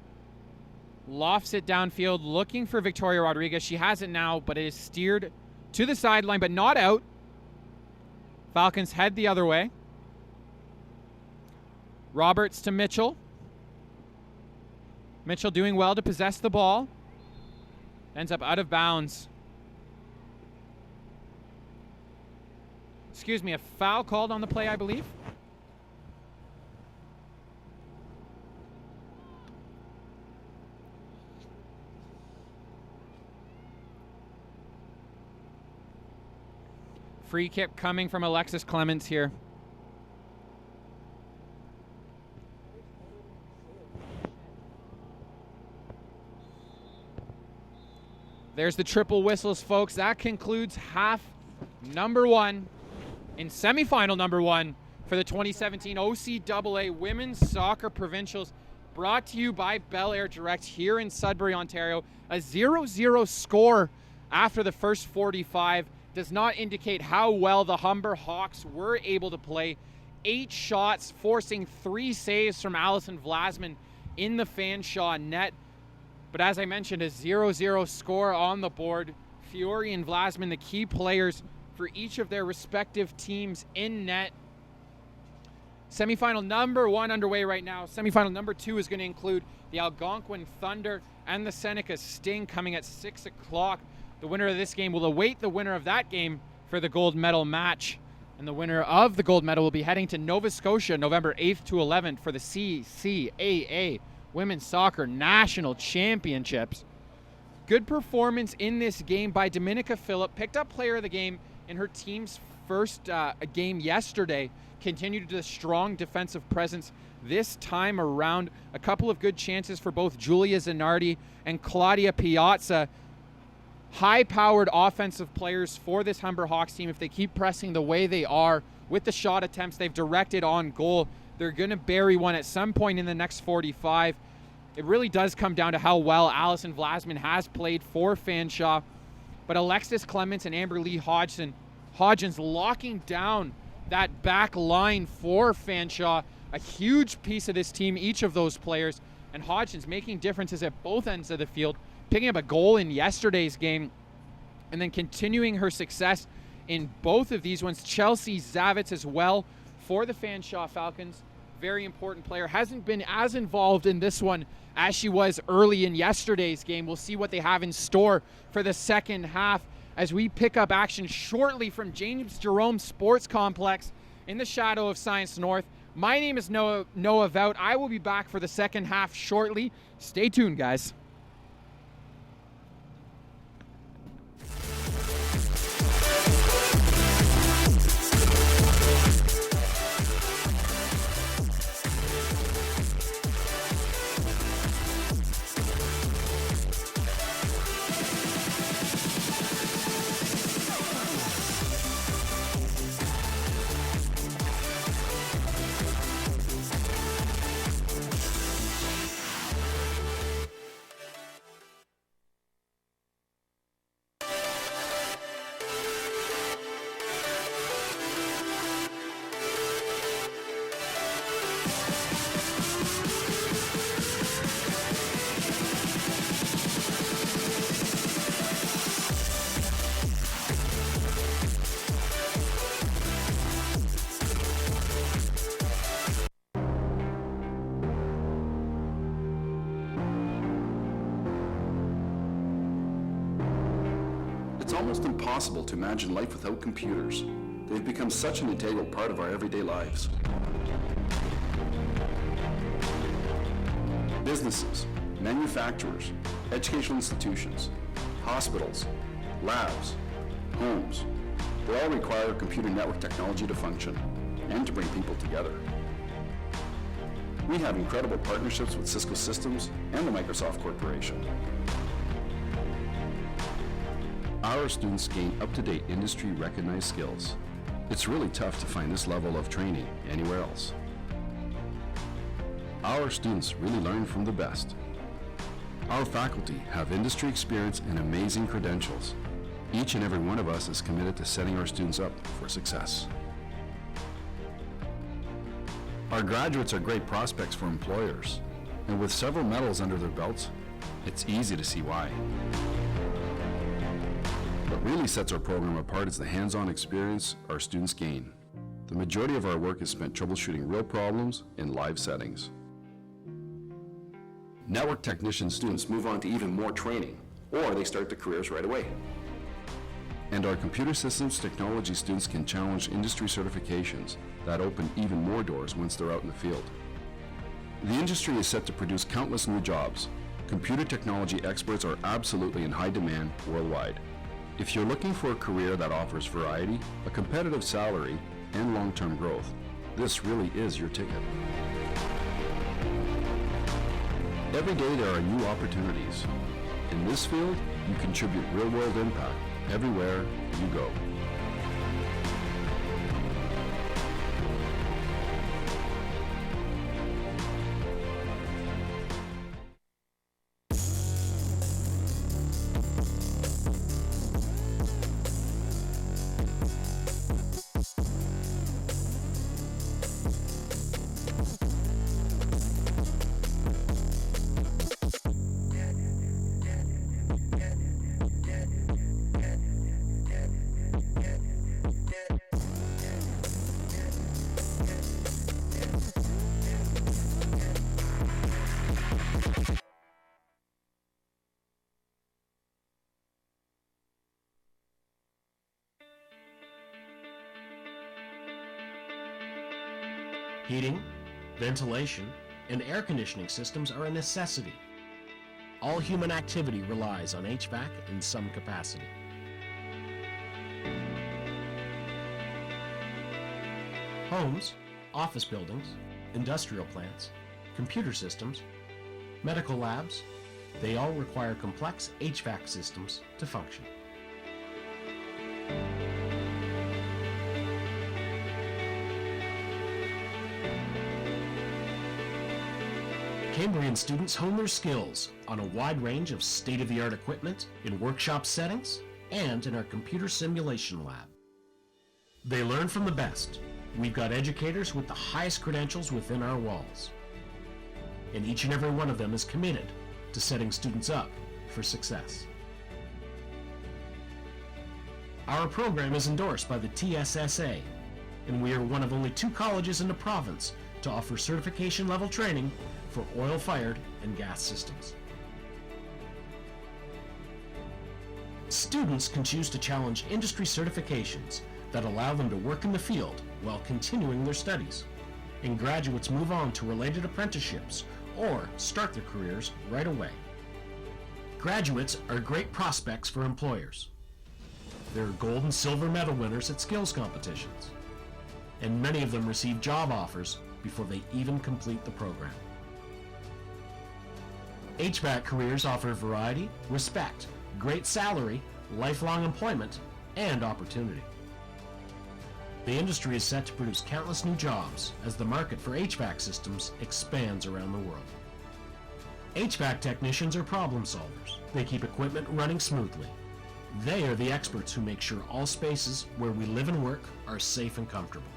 Lofts it downfield, looking for Victoria Rodriguez. She has it now, but it is steered to the sideline, but not out. Falcons head the other way. Roberts to Mitchell. Mitchell doing well to possess the ball. Ends up out of bounds. Excuse me, a foul called on the play, I believe. Free kick coming from Alexis Clements here. There's the triple whistles, folks. That concludes half number one in semifinal number one for the 2017 OCAA Women's Soccer Provincials, brought to you by Bel Air Direct here in Sudbury, Ontario. A 0-0 score after the first 45 does not indicate how well the Humber Hawks were able to play. 8 shots, forcing 3 saves from Allison Vlasman in the Fanshawe net. But as I mentioned, a 0-0 score on the board. Fiore and Vlasman, the key players for each of their respective teams in net. Semifinal number one underway right now. Semifinal number two is going to include the Algonquin Thunder and the Seneca Sting coming at 6 o'clock. The winner of this game will await the winner of that game for the gold medal match. And the winner of the gold medal will be heading to Nova Scotia November 8th to 11th for the CCAA Women's Soccer National Championships. Good performance in this game by Dominica Phillip. Picked up player of the game in her team's first game yesterday. Continued the strong defensive presence this time around. A couple of good chances for both Julia Zanardi and Claudia Piazza. high-powered offensive players for this Humber Hawks team. If they keep pressing the way they are with the shot attempts they've directed on goal, they're going to bury one at some point in the next 45. It really does come down to how well Allison Vlasman has played for Fanshawe. But Alexis Clements and Amber Lee Hodgins locking down that back line for Fanshawe. A huge piece of this team, each of those players. And Hodgins making differences at both ends of the field, picking up a goal in yesterday's game, and then continuing her success in both of these ones. Chelsea Zavitz as well for the Fanshawe Falcons. Very important player. Hasn't been as involved in this one as she was early in yesterday's game. We'll see what they have in store for the second half as we pick up action shortly from James Jerome Sports Complex in the shadow of Science North. My name is Noah Vout. I will be back for the second half shortly. Stay tuned, guys. It's almost impossible to imagine life without computers. They've become such an integral part of our everyday lives. Businesses, manufacturers, educational institutions, hospitals, labs, homes, they all require computer network technology to function and to bring people together. We have incredible partnerships with Cisco Systems and the Microsoft Corporation. Our students gain up-to-date industry-recognized skills. It's really tough to find this level of training anywhere else. Our students really learn from the best. Our faculty have industry experience and amazing credentials. Each and every one of us is committed to setting our students up for success. Our graduates are great prospects for employers, and with several medals under their belts, it's easy to see why. What really sets our program apart is the hands-on experience our students gain. The majority of our work is spent troubleshooting real problems in live settings. Network technician students move on to even more training, or they start their careers right away. And our computer systems technology students can challenge industry certifications that open even more doors once they're out in the field. The industry is set to produce countless new jobs. Computer technology experts are absolutely in high demand worldwide. If you're looking for a career that offers variety, a competitive salary, and long-term growth, this really is your ticket. Every day there are new opportunities. In this field, you contribute real-world impact everywhere you go. Heating, ventilation, and air conditioning systems are a necessity. All human activity relies on HVAC in some capacity. Homes, office buildings, industrial plants, computer systems, medical labs, They all require complex HVAC systems to function. Cambrian students hone their skills on a wide range of state-of-the-art equipment in workshop settings and in our computer simulation lab. They learn from the best. We've got educators with the highest credentials within our walls. And each and every one of them is committed to setting students up for success. Our program is endorsed by the TSSA, and we are one of only 2 colleges in the province to offer certification level training for oil-fired and gas systems. Students can choose to challenge industry certifications that allow them to work in the field while continuing their studies, and graduates move on to related apprenticeships or start their careers right away. Graduates are great prospects for employers. They're gold and silver medal winners at skills competitions, and many of them receive job offers before they even complete the program. HVAC careers offer variety, respect, great salary, lifelong employment, and opportunity. The industry is set to produce countless new jobs as the market for HVAC systems expands around the world. HVAC technicians are problem solvers. They keep equipment running smoothly. They are the experts who make sure all spaces where we live and work are safe and comfortable.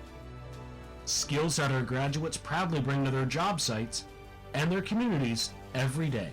Skills that our graduates proudly bring to their job sites and their communities every day.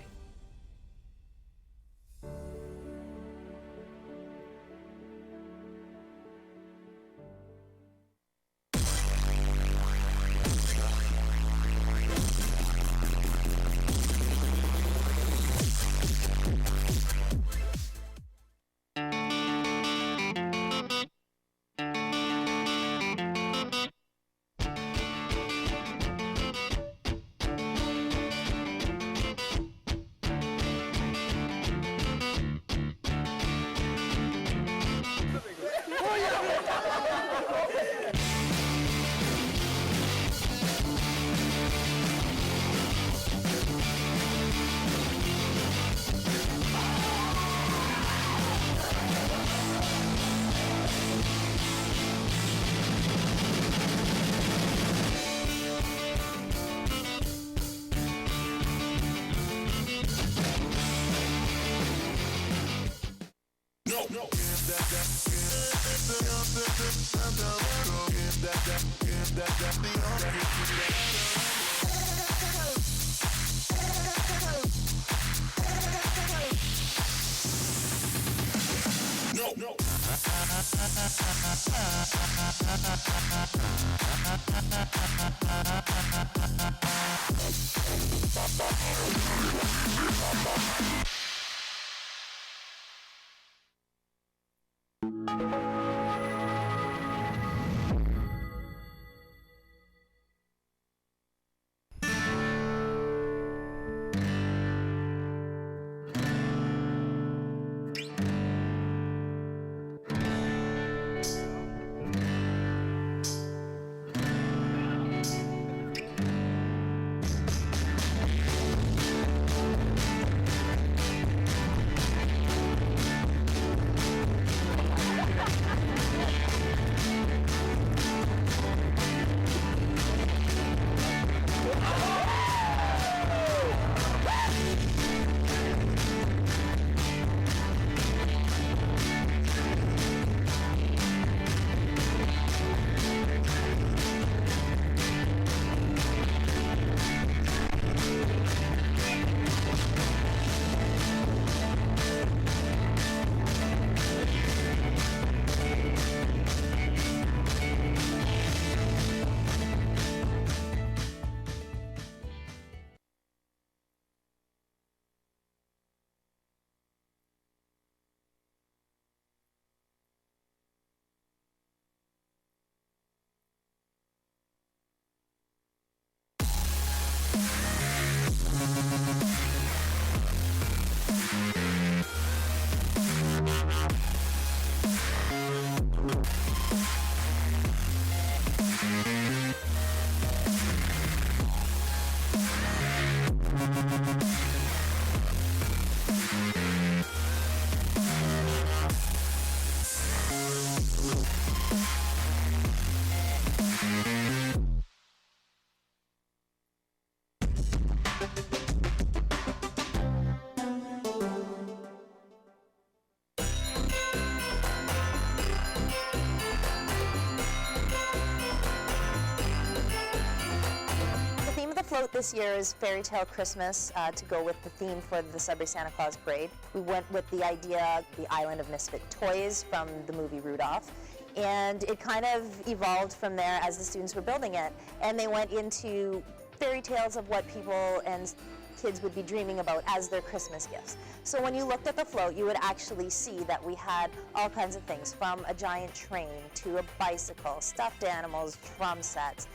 float this year is Fairy Tale Christmas to go with the theme for the Subway Santa Claus Parade. We went with the idea, the Island of Misfit Toys from the movie Rudolph. And it kind of evolved from there as the students were building it. And they went into fairy tales of what people and kids would be dreaming about as their Christmas gifts. So when you looked at the float, you would actually see that we had all kinds of things, from a giant train to a bicycle, stuffed animals, drum sets,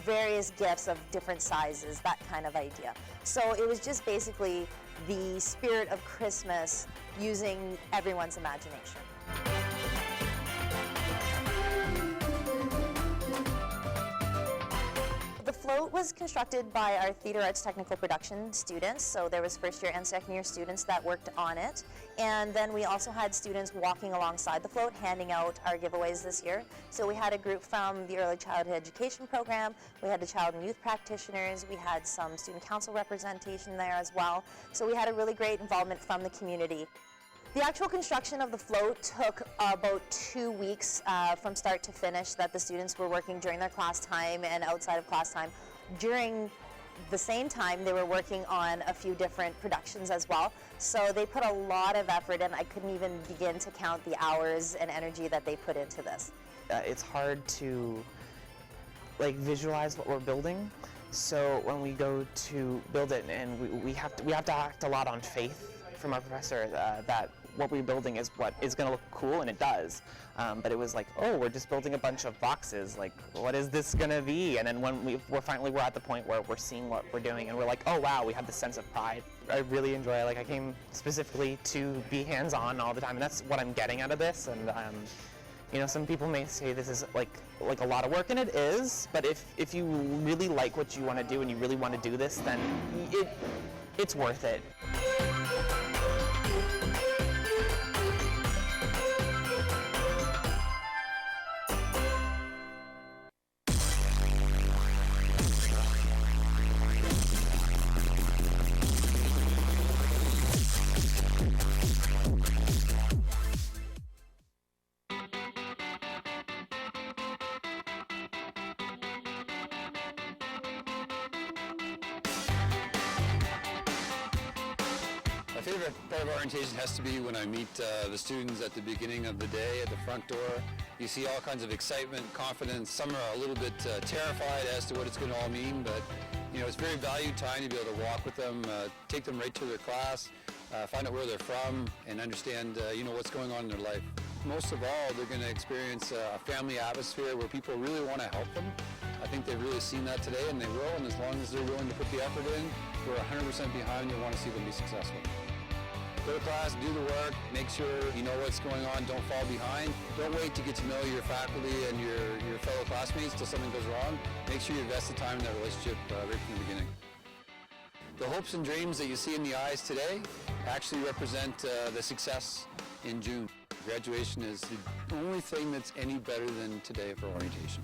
various gifts of different sizes, that kind of idea. So it was just basically the spirit of Christmas using everyone's imagination. The float was constructed by our Theatre Arts Technical Production students, so there was first year and second year students that worked on it. And then we also had students walking alongside the float, handing out our giveaways this year. So we had a group from the Early Childhood Education Program, we had the child and youth practitioners, we had some student council representation there as well. So we had a really great involvement from the community. The actual construction of the float took about 2 weeks from start to finish, that the students were working during their class time and outside of class time. During the same time, they were working on a few different productions as well. So they put a lot of effort in. I couldn't even begin to count the hours and energy that they put into this. It's hard to visualize what we're building. So when we go to build it, and we have to act a lot on faith from our professor that what we're building is what is going to look cool, and it does. But it was like, oh, we're just building a bunch of boxes. Like, what is this going to be? And then when we're at the point where we're seeing what we're doing, and we're like, oh wow, we have this sense of pride. I really enjoy it. Like, I came specifically to be hands-on all the time, and that's what I'm getting out of this. And you know, some people may say this is like a lot of work, and it is. But if you really like what you want to do and you really want to do this, then it's worth it. My favorite part of orientation has to be when I meet the students at the beginning of the day at the front door. You see all kinds of excitement, confidence. Some are a little bit terrified as to what it's going to all mean, but you know, it's very valued time to be able to walk with them, take them right to their class, find out where they're from, and understand you know, what's going on in their life. Most of all, they're going to experience a family atmosphere where people really want to help them. I think they've really seen that today, and they will, and as long as they're willing to put the effort in, we're 100% behind you and want to see them be successful. Go to class, do the work, make sure you know what's going on, don't fall behind. Don't wait to get to know your faculty and your fellow classmates till something goes wrong. Make sure you invest the time in that relationship right from the beginning. The hopes and dreams that you see in the eyes today actually represent the success in June. Graduation is the only thing that's any better than today for orientation.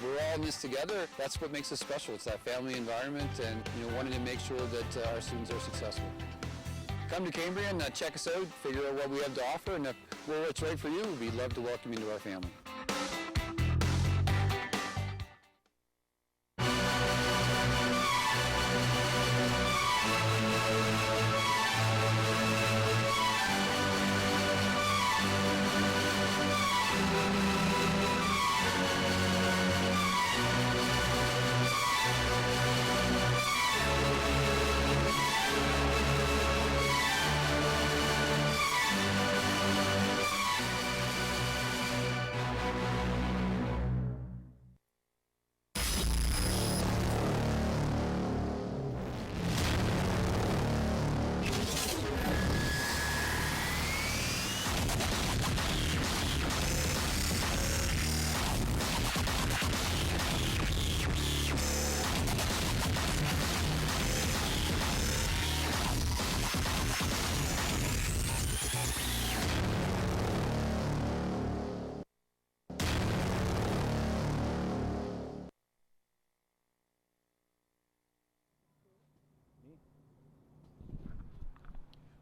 We're all in this together. That's what makes us special. It's that family environment, and you know, wanting to make sure that our students are successful. Come to Cambrian, check us out, figure out what we have to offer, and if it's right for you, we'd love to welcome you into our family.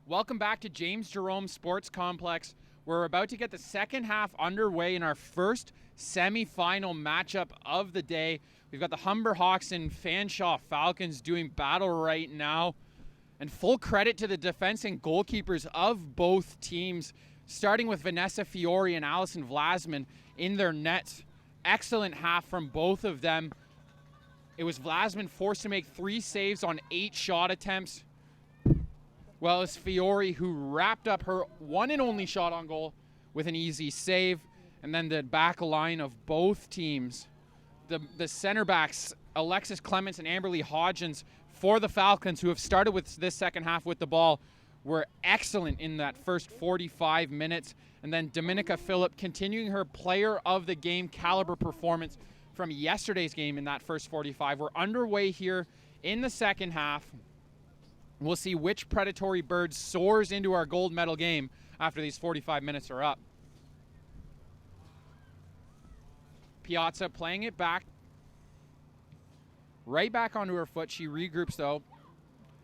Welcome back to James Jerome Sports Complex, We're about to get the second half underway in our first semi-final matchup of the day. We've got the Humber Hawks and Fanshawe Falcons doing battle right now. And full credit to the defense and goalkeepers of both teams, starting with Vanessa Fiore and Allison Vlasman in their nets. Excellent half from both of them. It was Vlasman forced to make 3 saves on 8 shot attempts, well as Fiore, who wrapped up her one and only shot on goal with an easy save. And then the back line of both teams, the center backs, Alexis Clements and Amberly Hodgins for the Falcons, who have started with this second half with the ball, were excellent in that first 45 minutes. And then Dominica Phillip continuing her player of the game caliber performance from yesterday's game in that first 45. We're underway here in the second half. We'll see which predatory bird soars into our gold medal game after these 45 minutes are up. Piazza playing it back. Right back onto her foot. She regroups though.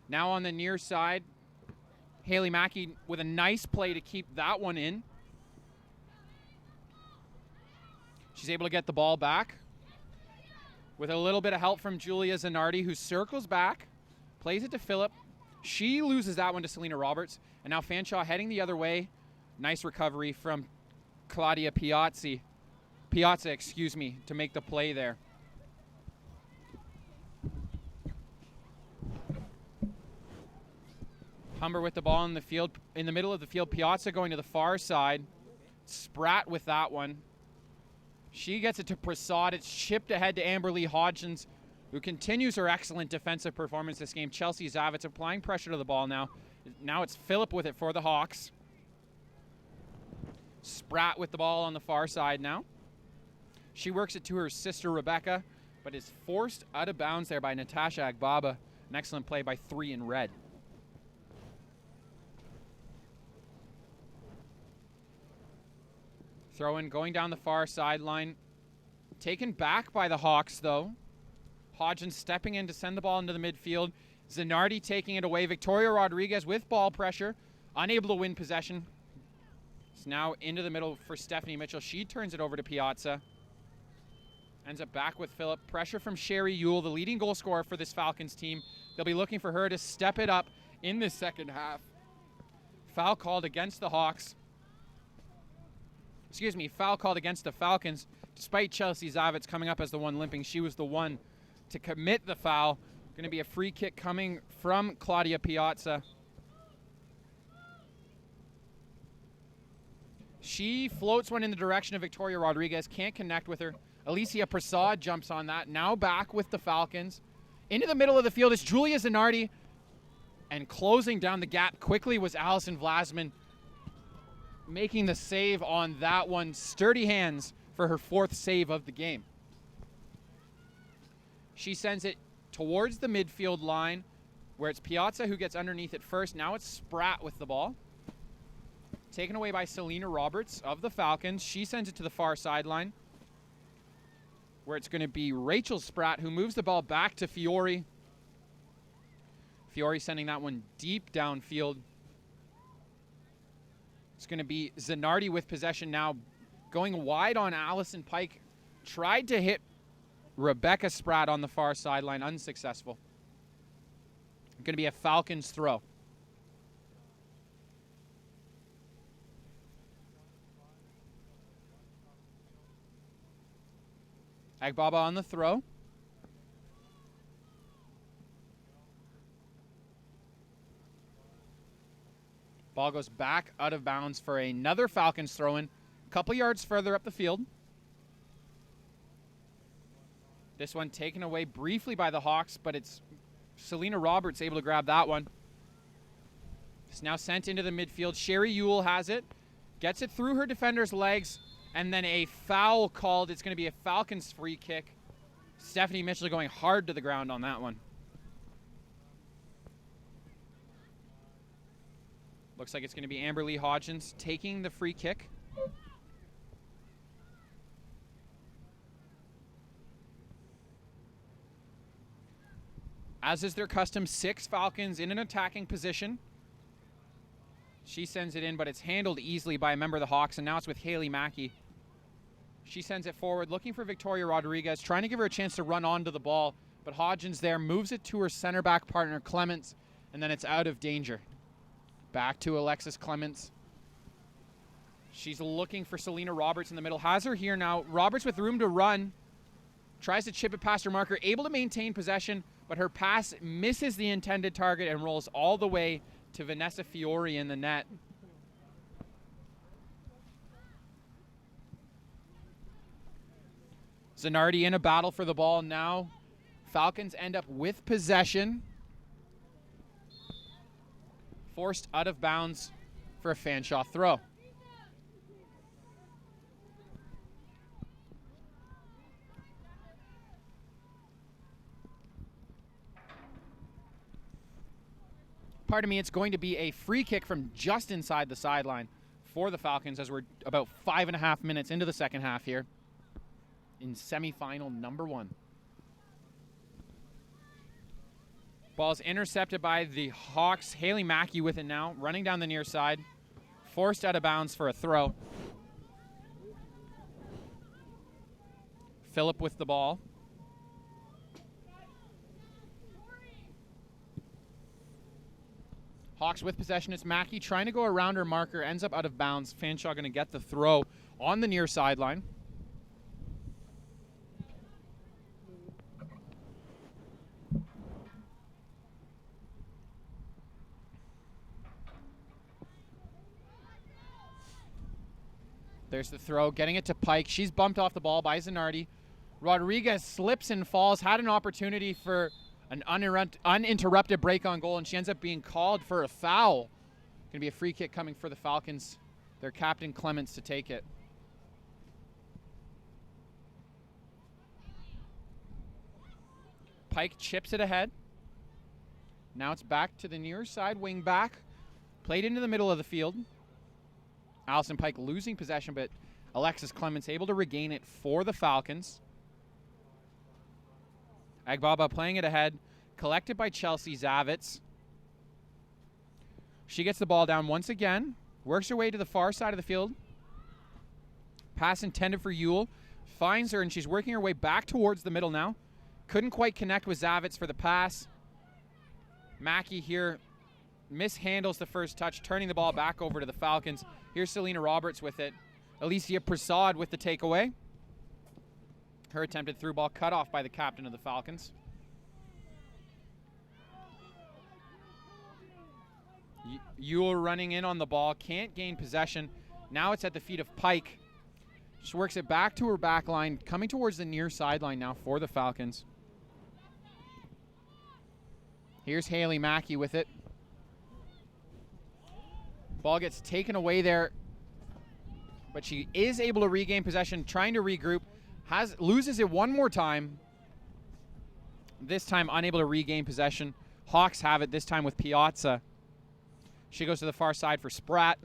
Now on the near side, Haley Mackey with a nice play to keep that one in. She's able to get the ball back with a little bit of help from Julia Zanardi, who circles back, plays it to Phillip. She loses that one to Selena Roberts. And now Fanshawe heading the other way. Nice recovery from Claudia Piazza, to make the play there. Humber with the ball in the field, in the middle of the field. Piazza going to the far side. Spratt with that one. She gets it to Prasad. It's chipped ahead to Amberly Hodgins, who continues her excellent defensive performance this game. Chelsea Zavitz applying pressure to the ball now. Now it's Phillip with it for the Hawks. Spratt with the ball on the far side now. She works it to her sister Rebecca, but is forced out of bounds there by Natasha Agbaba. An excellent play by 3 in red. Throw in going down the far sideline. Taken back by the Hawks, though. Hodgins stepping in to send the ball into the midfield. Zanardi taking it away. Victoria Rodriguez with ball pressure. Unable to win possession. It's now into the middle for Stephanie Mitchell. She turns it over to Piazza. Ends up back with Phillip. Pressure from Sherry Ewell, the leading goal scorer for this Falcons team. They'll be looking for her to step it up in this second half. Foul called against the Hawks. Foul called against the Falcons. Despite Chelsea Zavitz coming up as the one limping, she was the one to commit the foul. Going to be a free kick coming from Claudia Piazza. She floats one in the direction of Victoria Rodriguez. Can't connect with her. Alicia Prasad jumps on that. Now back with the Falcons. Into the middle of the field is Julia Zanardi. And closing down the gap quickly was Allison Vlasman, making the save on that one. Sturdy hands for her 4th save of the game. She sends it towards the midfield line, where it's Piazza who gets underneath it first. Now it's Spratt with the ball. Taken away by Selena Roberts of the Falcons. She sends it to the far sideline, where it's going to be Rachel Spratt, who moves the ball back to Fiore. Fiore sending that one deep downfield. It's going to be Zanardi with possession now, going wide on Allison Pike. Tried to hit Rebecca Spratt on the far sideline, unsuccessful. Going to be a Falcons throw. Agbaba on the throw. Ball goes back out of bounds for another Falcons throw-in. A couple yards further up the field. This one taken away briefly by the Hawks, but it's Selena Roberts able to grab that one. It's now sent into the midfield. Sherry Ewell has it. Gets it through her defender's legs. And then a foul called. It's going to be a Falcons free kick. Stephanie Mitchell going hard to the ground on that one. Looks like it's going to be Amberly Hodgins taking the free kick. As is their custom, 6 Falcons in an attacking position. She sends it in, but it's handled easily by a member of the Hawks, and now it's with Haley Mackey. She sends it forward, looking for Victoria Rodriguez, trying to give her a chance to run onto the ball, but Hodgins there moves it to her center back partner, Clements, and then it's out of danger. Back to Alexis Clements. She's looking for Selena Roberts in the middle. Has her here now. Roberts with room to run. Tries to chip it past her marker. Able to maintain possession, but her pass misses the intended target and rolls all the way to Vanessa Fiore in the net. Zanardi in a battle for the ball now. Falcons end up with possession. Forced out of bounds for a Fanshawe throw. Pardon me, it's going to be a free kick from just inside the sideline for the Falcons as we're about 5.5 minutes into the second half here in semifinal number 1. Ball's intercepted by the Hawks. Haley Mackey with it now, running down the near side. Forced out of bounds for a throw. Phillip with the ball. Hawks with possession. It's Mackey trying to go around her marker. Ends up out of bounds. Fanshawe going to get the throw on the near sideline. There's the throw, getting it to Pike. She's bumped off the ball by Zanardi. Rodriguez slips and falls, had an opportunity for an uninterrupted break on goal, and she ends up being called for a foul. Going to be a free kick coming for the Falcons. Their captain, Clements, to take it. Pike chips it ahead. Now it's back to the near side wing back. Played into the middle of the field. Allison Pike losing possession, but Alexis Clements able to regain it for the Falcons. Agbaba playing it ahead, collected by Chelsea Zavitz. She gets the ball down once again, works her way to the far side of the field. Pass intended for Yule, finds her, and she's working her way back towards the middle now. Couldn't quite connect with Zavitz for the pass. Mackey here mishandles the first touch, turning the ball back over to the Falcons. Here's Selena Roberts with it. Alicia Prasad with the takeaway. Her attempted through ball cut off by the captain of the Falcons. Yule running in on the ball, can't gain possession. Now it's at the feet of Pike. She works it back to her back line, coming towards the near sideline now for the Falcons. Here's Haley Mackey with it. Ball gets taken away there, but she is able to regain possession, trying to regroup. Loses it one more time. This time unable to regain possession. Hawks have it, this time with Piazza. She goes to the far side for Spratt.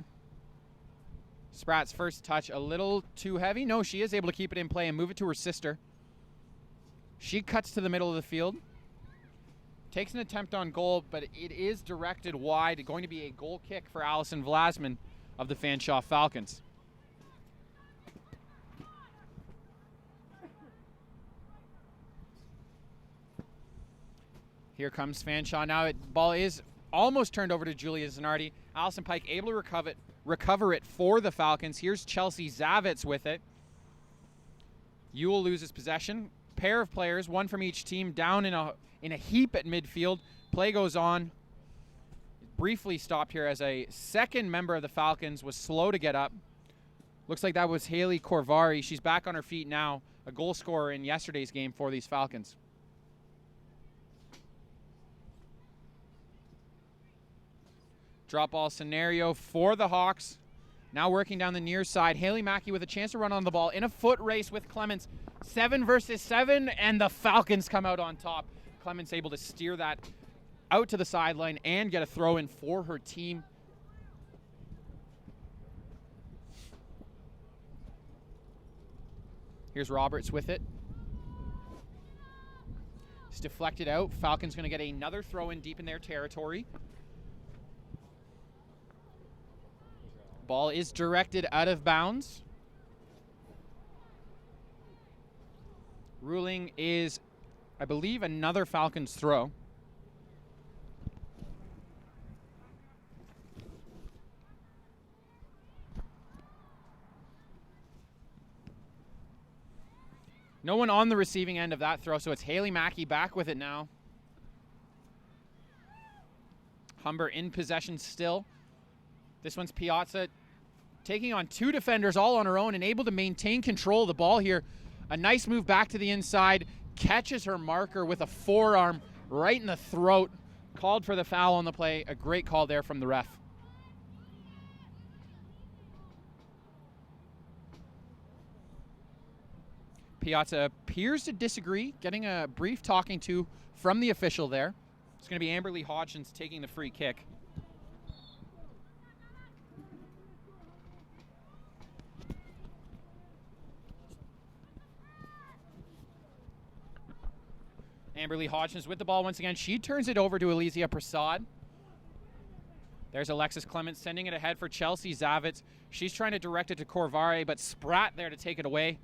Spratt's first touch a little too heavy. No, she is able to keep it in play and move it to her sister. She cuts to the middle of the field. Takes an attempt on goal, but it is directed wide. Going to be a goal kick for Allison Vlasman of the Fanshawe Falcons. Here comes Fanshawe now. Ball is almost turned over to Julia Zanardi. Allison Pike able to recover it for the Falcons. Here's Chelsea Zavitz with it. Ewell loses possession. Pair of players, one from each team, down in a heap at midfield. Play goes on. Briefly stopped here as a second member of the Falcons was slow to get up. Looks like that was Haley Corvari. She's back on her feet now, a goal scorer in yesterday's game for these Falcons. Drop ball scenario for the Hawks. Now working down the near side. Haley Mackey with a chance to run on the ball in a foot race with Clements. 7 versus 7, and the Falcons come out on top. Clements able to steer that out to the sideline and get a throw in for her team. Here's Roberts with it. It's deflected out. Falcons going to get another throw in deep in their territory. Ball is directed out of bounds. Ruling is, I believe, another Falcons throw. No one on the receiving end of that throw, so it's Haley Mackey back with it now. Humber in possession still. This one's Piazza taking on two defenders all on her own and able to maintain control of the ball here. A nice move back to the inside. Catches her marker with a forearm right in the throat. Called for the foul on the play. A great call there from the ref. Piazza appears to disagree, getting a brief talking to from the official there. It's going to be Amberly Hodgins taking the free kick. Amberly Hodgins with the ball once again. She turns it over to Elysia Prasad. There's Alexis Clements sending it ahead for Chelsea Zavitz. She's trying to direct it to Corvare, but Spratt there to take it away.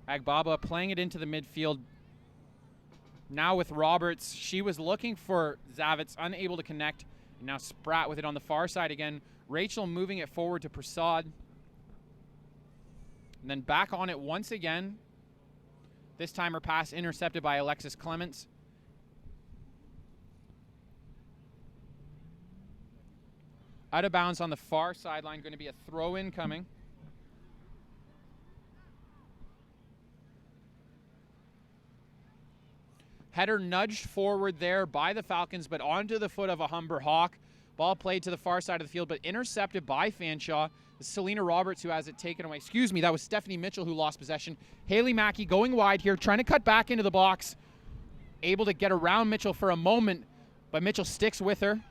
Agbaba playing it into the midfield. Now with Roberts, she was looking for Zavitz, unable to connect. And now Spratt with it on the far side again. Rachel moving it forward to Prasad. And then back on it once again. This time her pass intercepted by Alexis Clements. Out of bounds on the far sideline, going to be a throw-in coming. Header nudged forward there by the Falcons, but onto the foot of a Humber Hawk. Ball played to the far side of the field, but intercepted by Fanshawe. It's Selena Roberts who has it taken away. Excuse me, that was Stephanie Mitchell who lost possession. Haley Mackey going wide here, trying to cut back into the box. Able to get around Mitchell for a moment, but Mitchell sticks with her.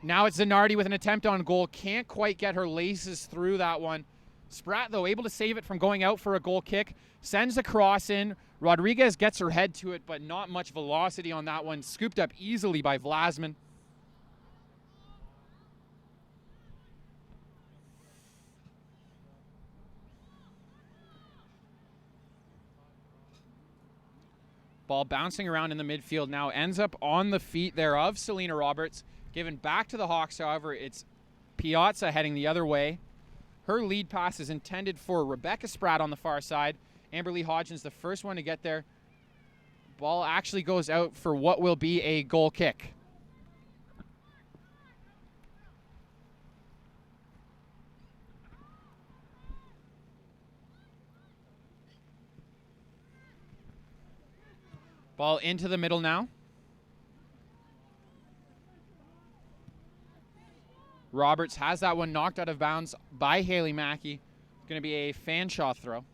Now it's Zanardi with an attempt on goal. Can't quite get her laces through that one. Spratt, though, able to save it from going out for a goal kick. Sends the cross in. Rodriguez gets her head to it, but not much velocity on that one. Scooped up easily by Vlasman. Ball bouncing around in the midfield now. Ends up on the feet there of Selena Roberts. Given back to the Hawks, however, it's Piazza heading the other way. Her lead pass is intended for Rebecca Spratt on the far side. Amberly Hodgins, the first one to get there. Ball actually goes out for what will be a goal kick. Ball into the middle now. Roberts has that one knocked out of bounds by Haley Mackey. It's going to be a Fanshawe throw.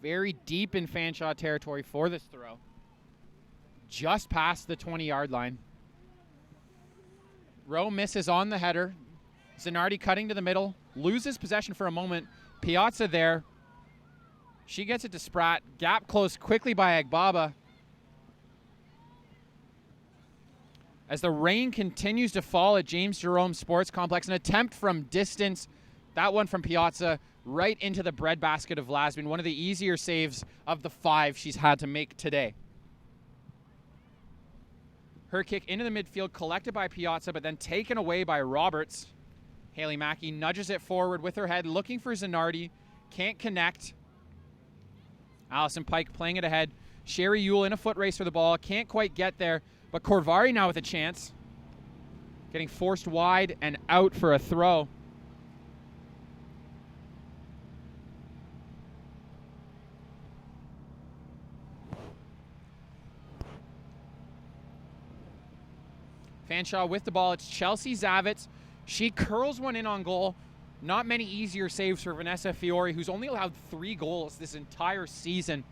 Very deep in Fanshawe territory for this throw. Just past the 20-yard line. Rowe misses on the header. Zanardi cutting to the middle. Loses possession for a moment. Piazza there. She gets it to Spratt. Gap closed quickly by Agbaba. As the rain continues to fall at James Jerome Sports Complex, an attempt from distance. That one from Piazza right into the breadbasket of Vlasman. One of the easier saves of the 5 she's had to make today. Her kick into the midfield, collected by Piazza, but then taken away by Roberts. Haley Mackey nudges it forward with her head, looking for Zanardi. Can't connect. Allison Pike playing it ahead. Sherry Yule in a foot race for the ball. Can't quite get there, but Corvari now with a chance. Getting forced wide and out for a throw. Fanshawe with the ball. It's Chelsea Zavitz. She curls one in on goal. Not many easier saves for Vanessa Fiore, who's only allowed 3 goals this entire season.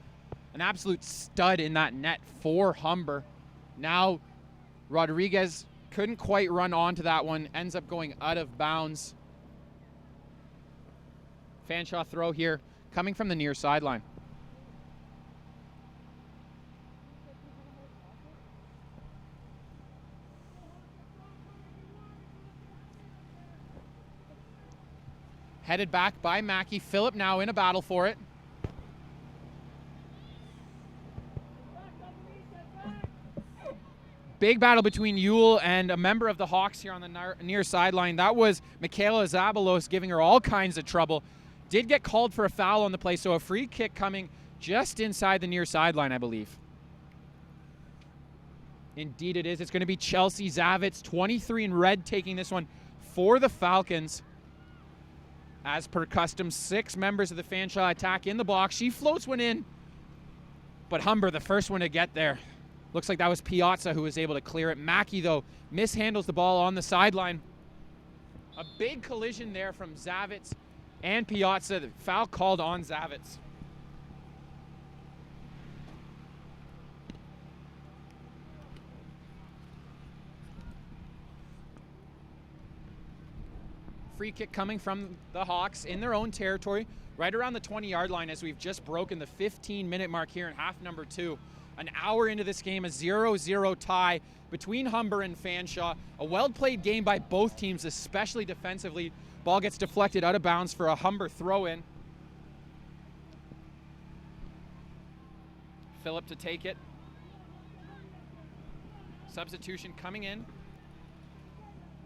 An absolute stud in that net for Humber. Now, Rodriguez couldn't quite run onto that one. Ends up going out of bounds. Fanshawe throw here, coming from the near sideline. Headed back by Mackey. Phillip now in a battle for it. Big battle between Yule and a member of the Hawks here on the near sideline. That was Michaela Zabalos giving her all kinds of trouble. Did get called for a foul on the play, so a free kick coming just inside the near sideline, I believe. Indeed it is. It's going to be Chelsea Zavitz, 23 in red, taking this one for the Falcons. As per custom, 6 members of the Fanshawe attack in the box. She floats one in, but Humber, the first one to get there. Looks like that was Piazza who was able to clear it. Mackey, though, mishandles the ball on the sideline. A big collision there from Zavitz and Piazza. The foul called on Zavitz. Free kick coming from the Hawks in their own territory, right around the 20-yard line, as we've just broken the 15-minute mark here in half number 2. An hour into this game, a 0-0 tie between Humber and Fanshawe. A well-played game by both teams, especially defensively. Ball gets deflected out of bounds for a Humber throw-in. Phillip to take it. Substitution coming in.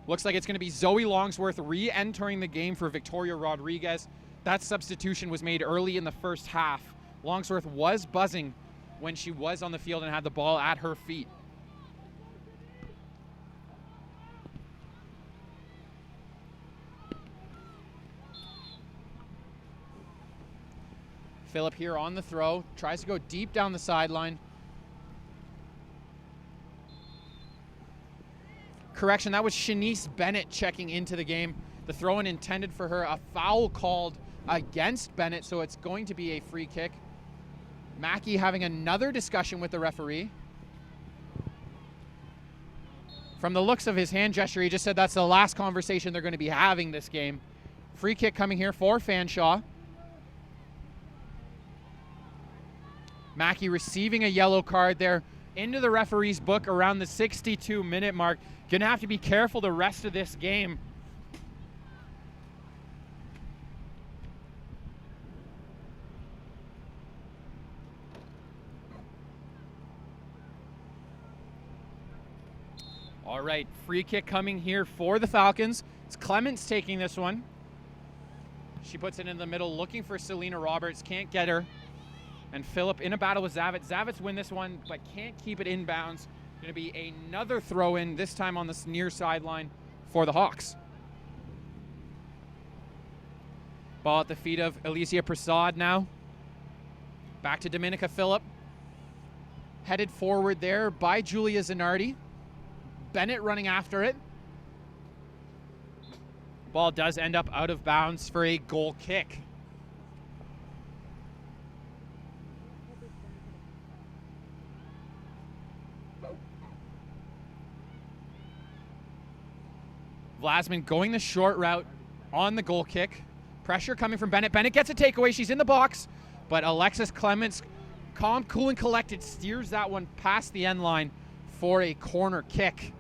Looks like it's going to be Zoe Longsworth re-entering the game for Victoria Rodriguez. That substitution was made early in the first half. Longsworth was buzzing when she was on the field and had the ball at her feet. Phillip here on the throw, tries to go deep down the sideline. Correction, that was Shanice Bennett checking into the game. The throw-in intended for her, a foul called against Bennett, so it's going to be a free kick. Mackey having another discussion with the referee. From the looks of his hand gesture, he just said that's the last conversation they're going to be having this game. Free kick coming here for Fanshawe. Mackey receiving a yellow card there into the referee's book around the 62-minute mark. Gonna have to be careful the rest of this game. All right, free kick coming here for the Falcons. It's Clements taking this one. She puts it in the middle, looking for Selena Roberts, can't get her. And Phillip in a battle with Zavitz. Zavitz win this one, but can't keep it inbounds. Going to be another throw-in, this time on this near sideline for the Hawks. Ball at the feet of Alicia Prasad now. Back to Dominica Phillip. Headed forward there by Julia Zanardi. Bennett running after it. Ball does end up out of bounds for a goal kick. Vlasman going the short route on the goal kick. Pressure coming from Bennett. Bennett gets a takeaway. She's in the box, but Alexis Clements, calm, cool, and collected, steers that one past the end line for a corner kick.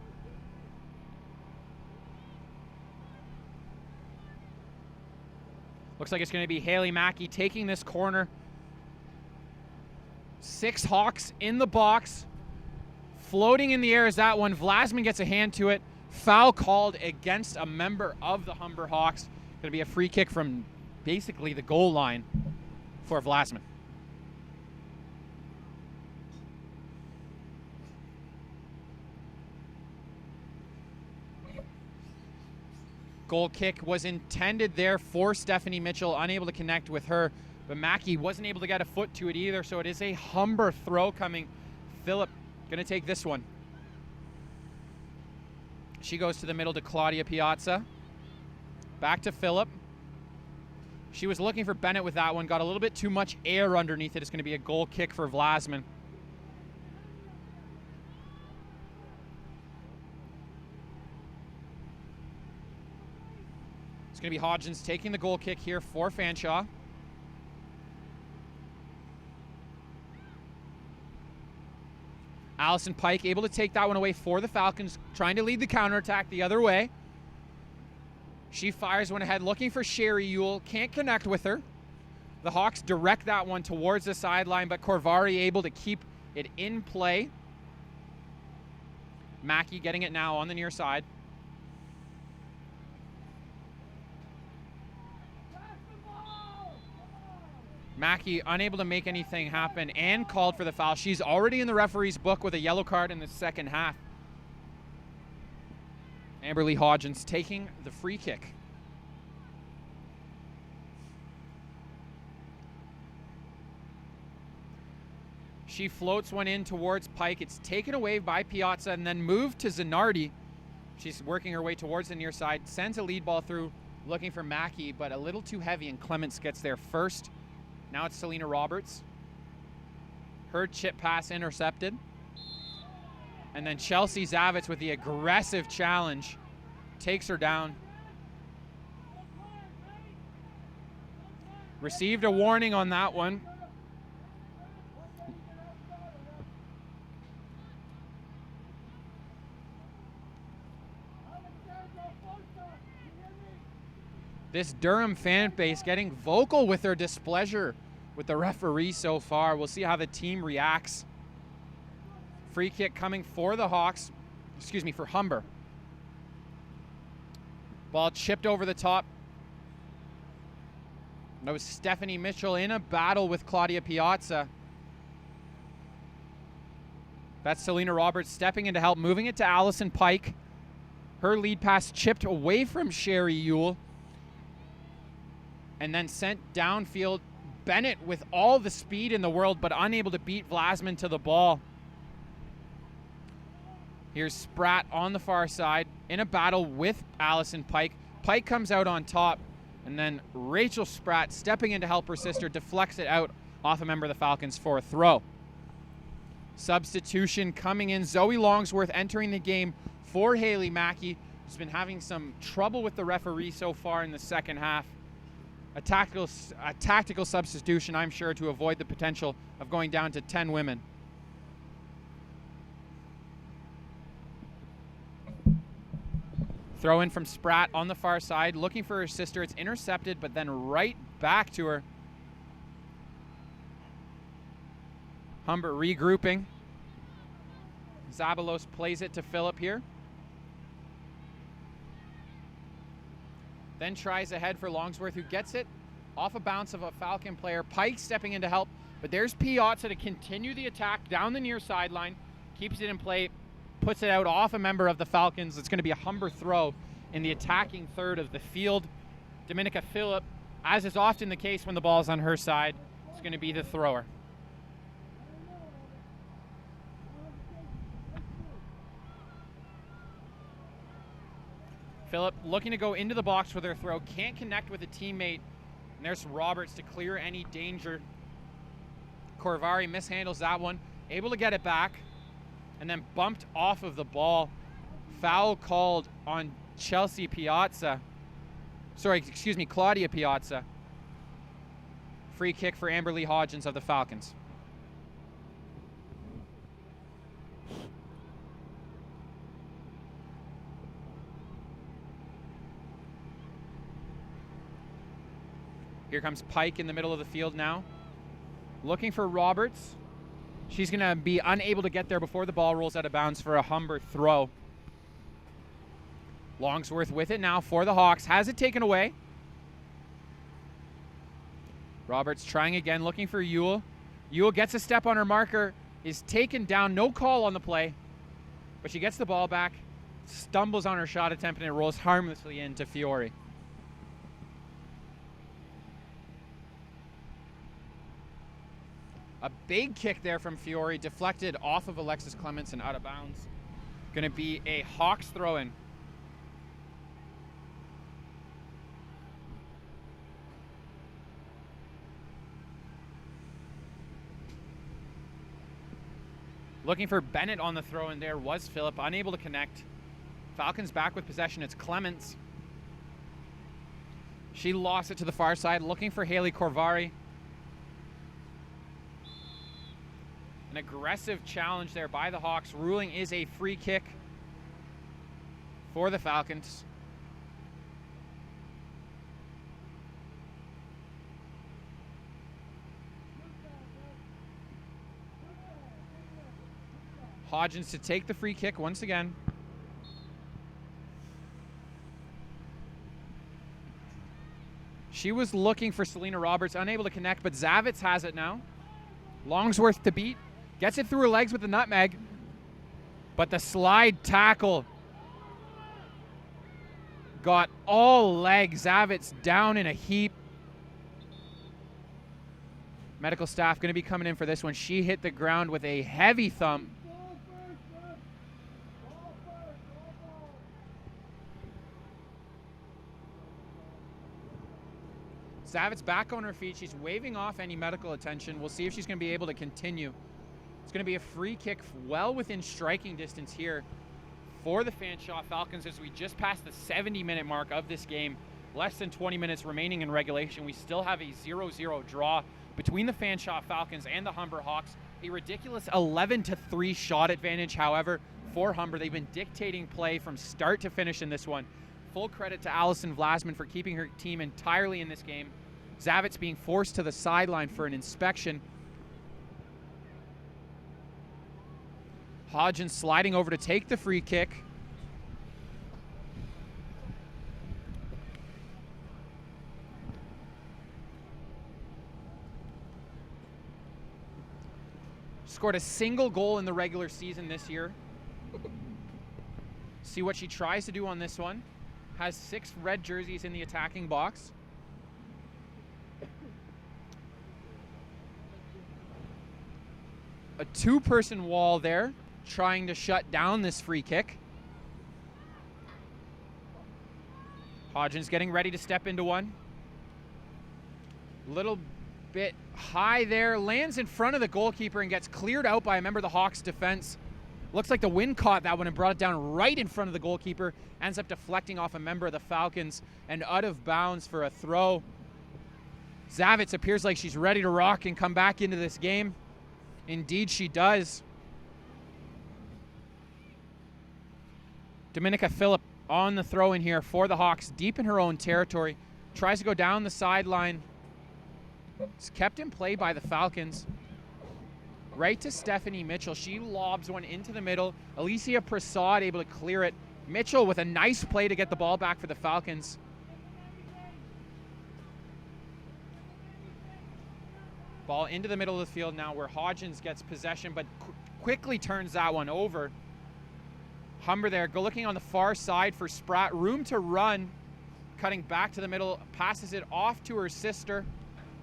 Looks like it's going to be Haley Mackey taking this corner. 6 Hawks in the box. Floating in the air is that one. Vlasman gets a hand to it. Foul called against a member of the Humber Hawks. Going to be a free kick from basically the goal line for Vlasman. Goal kick was intended there for Stephanie Mitchell, unable to connect with her, but Mackey wasn't able to get a foot to it either, so it is a Humber throw coming. Phillip going to take this one. She goes to the middle to Claudia Piazza. Back to Phillip. She was looking for Bennett with that one, got a little bit too much air underneath it. It's going to be a goal kick for Vlasman. It's going to be Hodgins taking the goal kick here for Fanshawe. Allison Pike able to take that one away for the Falcons, trying to lead the counterattack the other way. She fires one ahead, looking for Sherry Yule. Can't connect with her. The Hawks direct that one towards the sideline, but Korvari able to keep it in play. Mackey getting it now on the near side. Mackey unable to make anything happen and called for the foul. She's already in the referee's book with a yellow card in the second half. Amberly Hodgins taking the free kick. She floats one in towards Pike. It's taken away by Piazza and then moved to Zanardi. She's working her way towards the near side, sends a lead ball through, looking for Mackey, but a little too heavy, and Clements gets there first. Now it's Selena Roberts. Her chip pass intercepted. And then Chelsea Zavitz with the aggressive challenge takes her down. Received a warning on that one. This Durham fan base getting vocal with their displeasure with the referee so far. We'll see how the team reacts. Free kick coming for the Hawks. Excuse me, for Humber. Ball chipped over the top. That was Stephanie Mitchell in a battle with Claudia Piazza. That's Selena Roberts stepping in to help, moving it to Allison Pike. Her lead pass chipped away from Sherry Yule. And then sent downfield. Bennett with all the speed in the world, but unable to beat Vlasman to the ball. Here's Spratt on the far side in a battle with Allison Pike. Pike comes out on top, and then Rachel Spratt, stepping in to help her sister, deflects it out off a member of the Falcons for a throw. Substitution coming in. Zoe Longsworth entering the game for Haley Mackey, who's been having some trouble with the referee so far in the second half. A tactical substitution, I'm sure, to avoid the potential of going down to 10 women. Throw in from Spratt on the far side, looking for her sister. It's intercepted, but then right back to her. Humber regrouping. Zabalos plays it to Phillip here. Then tries ahead for Longsworth, who gets it off a bounce of a Falcon player. Pike stepping in to help, but there's Piazza to continue the attack down the near sideline. Keeps it in play, puts it out off a member of the Falcons. It's going to be a Humber throw in the attacking third of the field. Dominica Phillip, as is often the case when the ball's on her side, is going to be the thrower. Phillip looking to go into the box with her throw. Can't connect with a teammate. And there's Roberts to clear any danger. Korvari mishandles that one. Able to get it back. And then bumped off of the ball. Foul called on Chelsea Piazza. Sorry, excuse me, Claudia Piazza. Free kick for Amberly Hodgins of the Falcons. Here comes Pike in the middle of the field now. Looking for Roberts. She's going to be unable to get there before the ball rolls out of bounds for a Humber throw. Longsworth with it now for the Hawks. Has it taken away. Roberts trying again, looking for Yule. Yule gets a step on her marker, is taken down. No call on the play, but she gets the ball back, stumbles on her shot attempt, and it rolls harmlessly into Fiore. A big kick there from Fiore, deflected off of Alexis Clements and out of bounds. Going to be a Hawks throw-in. Looking for Bennett on the throw-in there was Phillip, unable to connect. Falcons back with possession. It's Clements. She lost it to the far side, looking for Haley Korvari. An aggressive challenge there by the Hawks. Ruling is a free kick for the Falcons. Hodgins to take the free kick once again. She was looking for Selena Roberts, unable to connect, but Zavitz has it now. Longsworth to beat. Gets it through her legs with the nutmeg. But the slide tackle got all legs. Zavitz down in a heap. Medical staff going to be coming in for this one. She hit the ground with a heavy thump. Zavitz back on her feet. She's waving off any medical attention. We'll see if she's going to be able to continue. It's going to be a free kick well within striking distance here for the Fanshawe Falcons as we just passed the 70-minute mark of this game. Less than 20 minutes remaining in regulation. We still have a 0-0 draw between the Fanshawe Falcons and the Humber Hawks. A ridiculous 11-3 shot advantage, however, for Humber. They've been dictating play from start to finish in this one. Full credit to Allison Vlasman for keeping her team entirely in this game. Zavitz being forced to the sideline for an inspection. Hodgins sliding over to take the free kick. Scored a single goal in the regular season this year. See what she tries to do on this one. Has 6 red jerseys in the attacking box. A 2-person wall there, trying to shut down this free kick. Hodgins getting ready to step into one. Little bit high there, lands in front of the goalkeeper and gets cleared out by a member of the Hawks defense. Looks like the wind caught that one and brought it down right in front of the goalkeeper. Ends up deflecting off a member of the Falcons and out of bounds for a throw. Zavitz appears like she's ready to rock and come back into this game. Indeed she does. Dominica Phillip on the throw in here for the Hawks, deep in her own territory. Tries to go down the sideline. It's kept in play by the Falcons. Right to Stephanie Mitchell. She lobs one into the middle. Alicia Prasad able to clear it. Mitchell with a nice play to get the ball back for the Falcons. Ball into the middle of the field now where Hodgins gets possession, but quickly turns that one over. Humber there, looking on the far side for Spratt. Room to run. Cutting back to the middle, passes it off to her sister.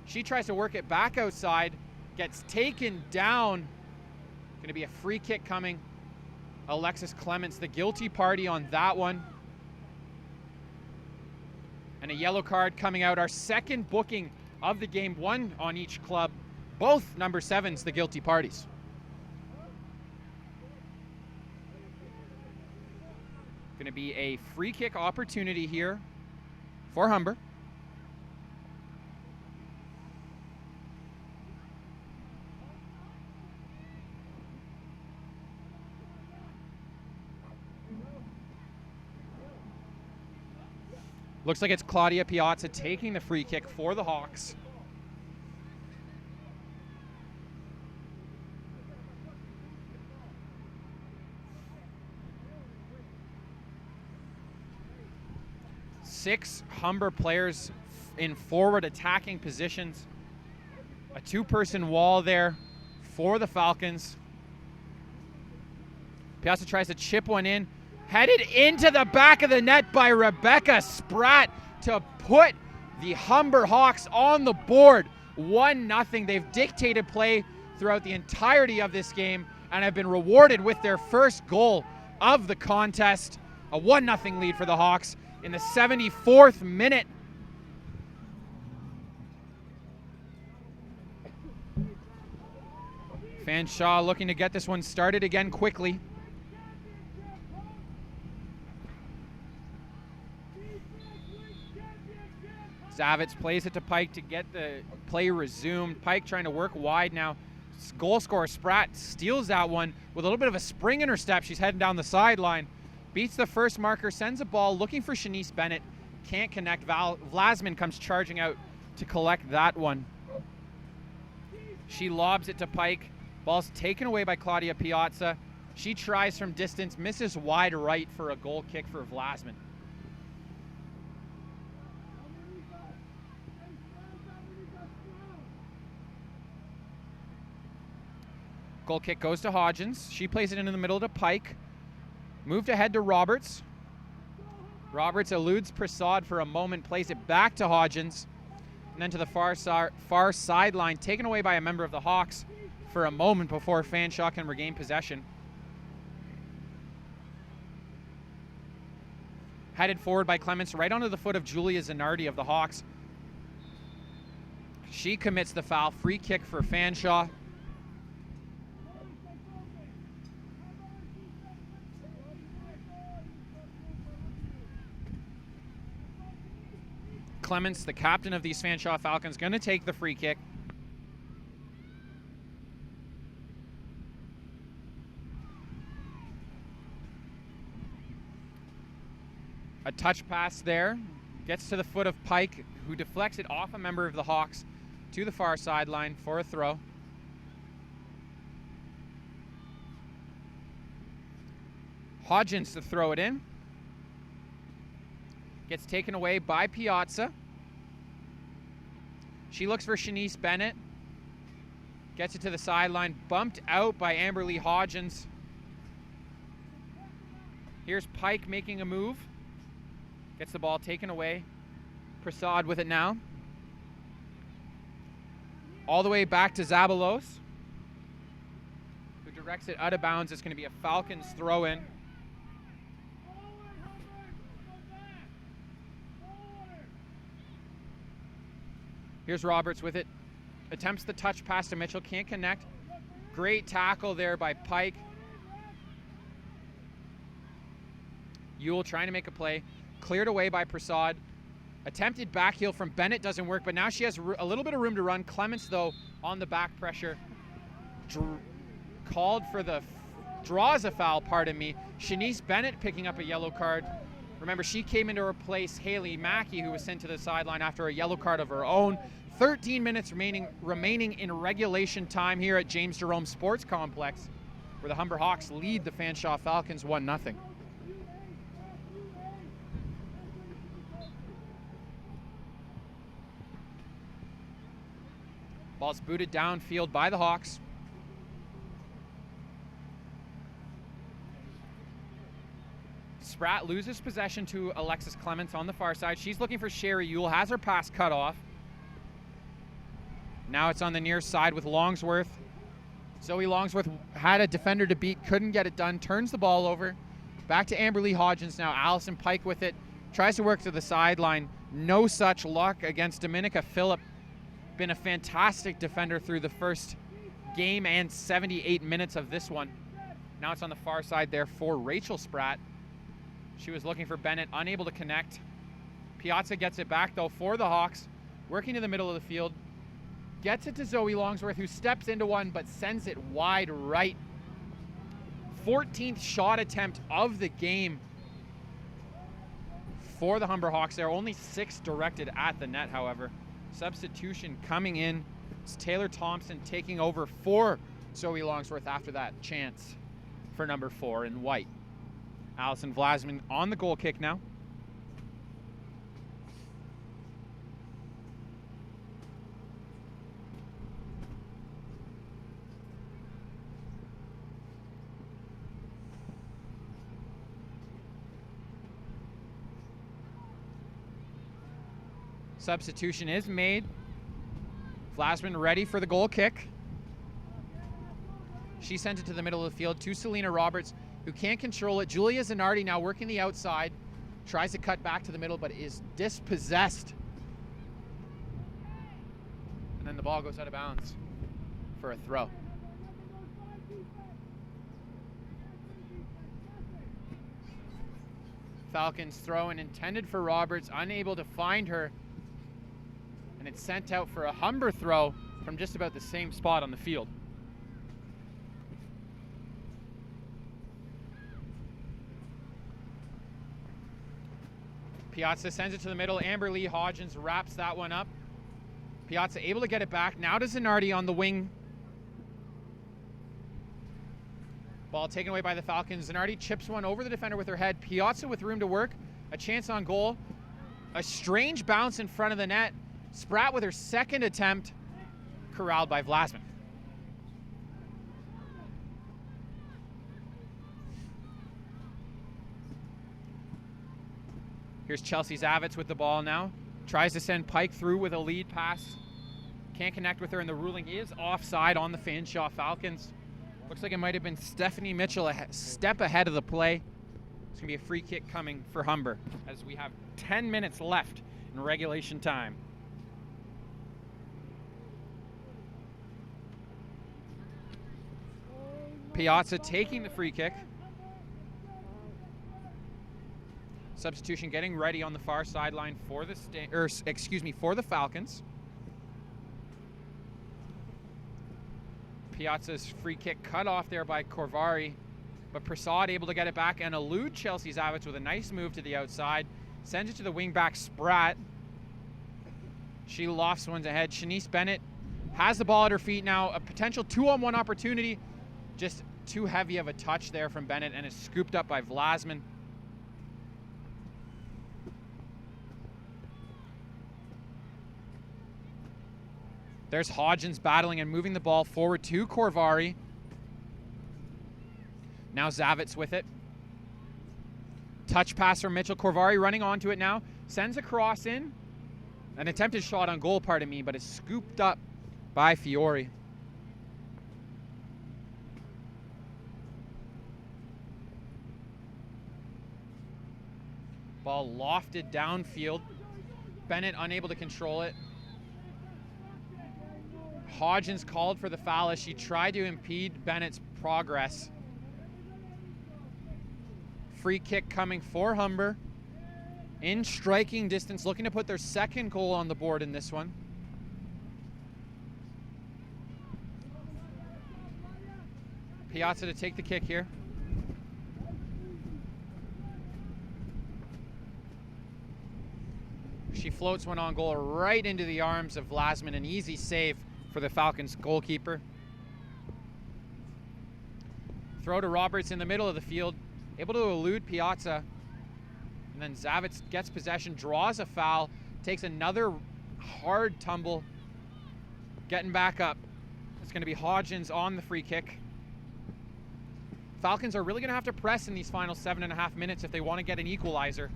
She tries to work it back outside. Gets taken down. Going to be a free kick coming. Alexis Clements, the guilty party on that one. And a yellow card coming out. Our second booking of the game, one on each club. Both number 7s, the guilty parties. Going to be a free kick opportunity here for Humber. Looks like it's Claudia Piazza taking the free kick for the Hawks. Six Humber players in forward attacking positions. A 2-person wall there for the Falcons. Piazza tries to chip one in. Headed into the back of the net by Rebecca Spratt to put the Humber Hawks on the board. 1-0. They've dictated play throughout the entirety of this game and have been rewarded with their first goal of the contest. A 1-0 lead for the Hawks in the 74th minute. Fanshawe looking to get this one started again quickly. Zavitz plays it to Pike to get the play resumed. Pike trying to work wide now. Goal scorer Spratt steals that one with a little bit of a spring in her step. She's heading down the sideline. Beats the first marker, sends a ball looking for Shanice Bennett. Can't connect. Vlasman comes charging out to collect that one. She lobs it to Pike. Ball's taken away by Claudia Piazza. She tries from distance, misses wide right for a goal kick for Vlasman. Goal kick goes to Hodgins. She plays it into the middle to Pike. Moved ahead to Roberts. Roberts eludes Prasad for a moment, plays it back to Hodgins, and then to the far sideline, taken away by a member of the Hawks for a moment before Fanshawe can regain possession. Headed forward by Clements right onto the foot of Julia Zanardi of the Hawks. She commits the foul. Free kick for Fanshawe. Clements, the captain of these Fanshawe Falcons, going to take the free kick. A touch pass there. Gets to the foot of Pike, who deflects it off a member of the Hawks to the far sideline for a throw. Hodgins to throw it in. Gets taken away by Piazza. She looks for Shanice Bennett. Gets it to the sideline. Bumped out by Amberly Hodgins. Here's Pike making a move. Gets the ball taken away. Prasad with it now. All the way back to Zabalos, who directs it out of bounds. It's going to be a Falcons throw in. Here's Roberts with it. Attempts the touch pass to Mitchell. Can't connect. Great tackle there by Pike. Ewell trying to make a play. Cleared away by Prasad. Attempted back heel from Bennett. Doesn't work, but now she has a little bit of room to run. Clements, though, on the back pressure. Called for the... draws a foul, pardon me. Shanice Bennett picking up a yellow card. Remember, she came in to replace Haley Mackey, who was sent to the sideline after a yellow card of her own. 13 minutes remaining in regulation time here at James Jerome Sports Complex, where the Humber Hawks lead the Fanshawe Falcons 1-0. Ball's booted downfield by the Hawks. Spratt loses possession to Alexis Clements on the far side. She's looking for Sherry Ewell, has her pass cut off. Now it's on the near side with Longsworth. Zoe Longsworth had a defender to beat, couldn't get it done, turns the ball over. Back to Amberly Hodgins now. Allison Pike with it, tries to work to the sideline. No such luck against Dominica Phillip. Been a fantastic defender through the first game and 78 minutes of this one. Now it's on the far side there for Rachel Spratt. She was looking for Bennett, unable to connect. Piazza gets it back, though, for the Hawks. Working to the middle of the field. Gets it to Zoe Longsworth, who steps into one, but sends it wide right. 14th shot attempt of the game for the Humber Hawks there. Only 6 directed at the net, however. Substitution coming in. It's Taylor Thompson taking over for Zoe Longsworth after that chance for number 4 in white. Allison Vlasman on the goal kick now. Substitution is made. Vlasman ready for the goal kick. She sent it to the middle of the field to Selena Roberts, who can't control it. Julia Zanardi now working the outside. Tries to cut back to the middle, but is dispossessed. And then the ball goes out of bounds for a throw. Falcons throw in intended for Roberts, unable to find her. And it's sent out for a Humber throw from just about the same spot on the field. Piazza sends it to the middle. Amberly Hodgins wraps that one up. Piazza able to get it back. Now to Zanardi on the wing. Ball taken away by the Falcons. Zanardi chips one over the defender with her head. Piazza with room to work. A chance on goal. A strange bounce in front of the net. Spratt with her second attempt. Corralled by Vlasman. Here's Chelsea Zavitz with the ball now. Tries to send Pike through with a lead pass. Can't connect with her, and the ruling is offside on the Fanshawe Falcons. Looks like it might have been Stephanie Mitchell a step ahead of the play. It's going to be a free kick coming for Humber as we have 10 minutes left in regulation time. Piazza taking the free kick. Substitution getting ready on the far sideline for the for the Falcons. Piazza's free kick cut off there by Corvari, but Prasad able to get it back and elude Chelsea Zavitz with a nice move to the outside. Sends it to the wingback Spratt. She lofts one ahead. Shanice Bennett has the ball at her feet now. A potential 2-on-1 opportunity. Just too heavy of a touch there from Bennett, and is scooped up by Vlasman. There's Hodgins battling and moving the ball forward to Corvari. Now Zavitz with it. Touch pass from Mitchell. Corvari running onto it now. Sends a cross in. An attempted shot on goal, pardon me, but is scooped up by Fiore. Ball lofted downfield. Bennett unable to control it. Hodgins called for the foul as she tried to impede Bennett's progress. Free kick coming for Humber. In striking distance, looking to put their second goal on the board in this one. Piazza to take the kick here. She floats one on goal right into the arms of Vlasman. An easy save for the Falcons goalkeeper. Throw to Roberts in the middle of the field, able to elude Piazza. And then Zavitz gets possession, draws a foul, takes another hard tumble, getting back up. It's going to be Hodgins on the free kick. Falcons are really going to have to press in these final 7.5 minutes if they want to get an equalizer.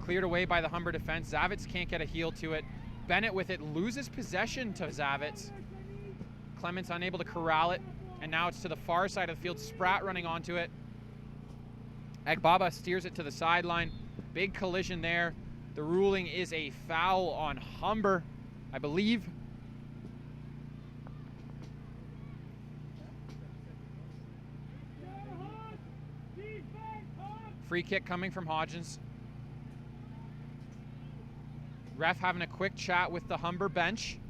Cleared away by the Humber defense. Zavitz can't get a heel to it. Bennett with it loses possession to Zavitz. Clements unable to corral it, and now it's to the far side of the field. Spratt running onto it. Agbaba steers it to the sideline. Big collision there. The ruling is a foul on Humber, I believe. Free kick coming from Hodgins. Ref having a quick chat with the Humber bench.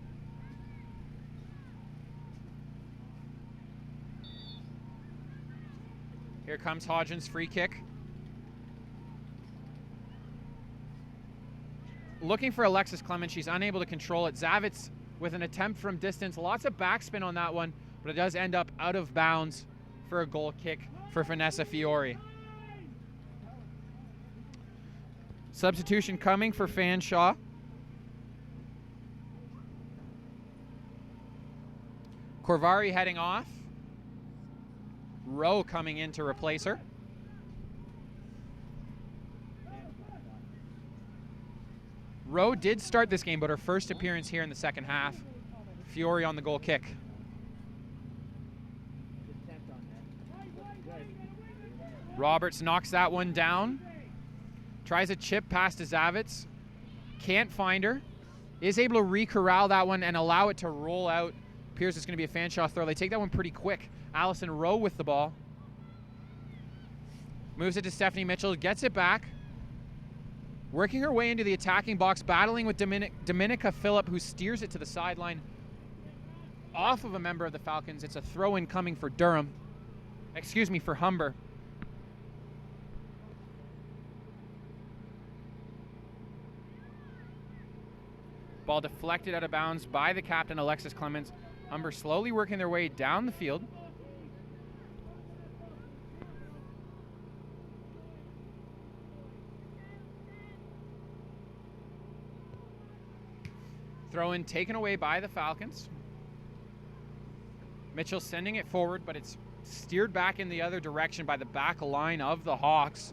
Here comes Hodgins' free kick. Looking for Alexis Clemens. She's unable to control it. Zavitz with an attempt from distance. Lots of backspin on that one, but it does end up out of bounds for a goal kick for Vanessa Fiore. Substitution coming for Fanshawe. Corvari heading off. Rowe coming in to replace her. Rowe did start this game, but her first appearance here in the second half. Fiore on the goal kick. Roberts knocks that one down. Tries a chip past to Zavitz. Can't find her. Is able to re-corral that one and allow it to roll out. Appears it's going to be a Fanshawe throw. They take that one pretty quick. Allison Rowe with the ball. Moves it to Stephanie Mitchell. Gets it back. Working her way into the attacking box. Battling with Dominica Phillip, who steers it to the sideline. Off of a member of the Falcons. It's a throw-in coming for Durham. Excuse me, for Humber. Ball deflected out of bounds by the captain, Alexis Clemens. Humber slowly working their way down the field. Throw in taken away by the Falcons. Mitchell sending it forward, but it's steered back in the other direction by the back line of the Hawks.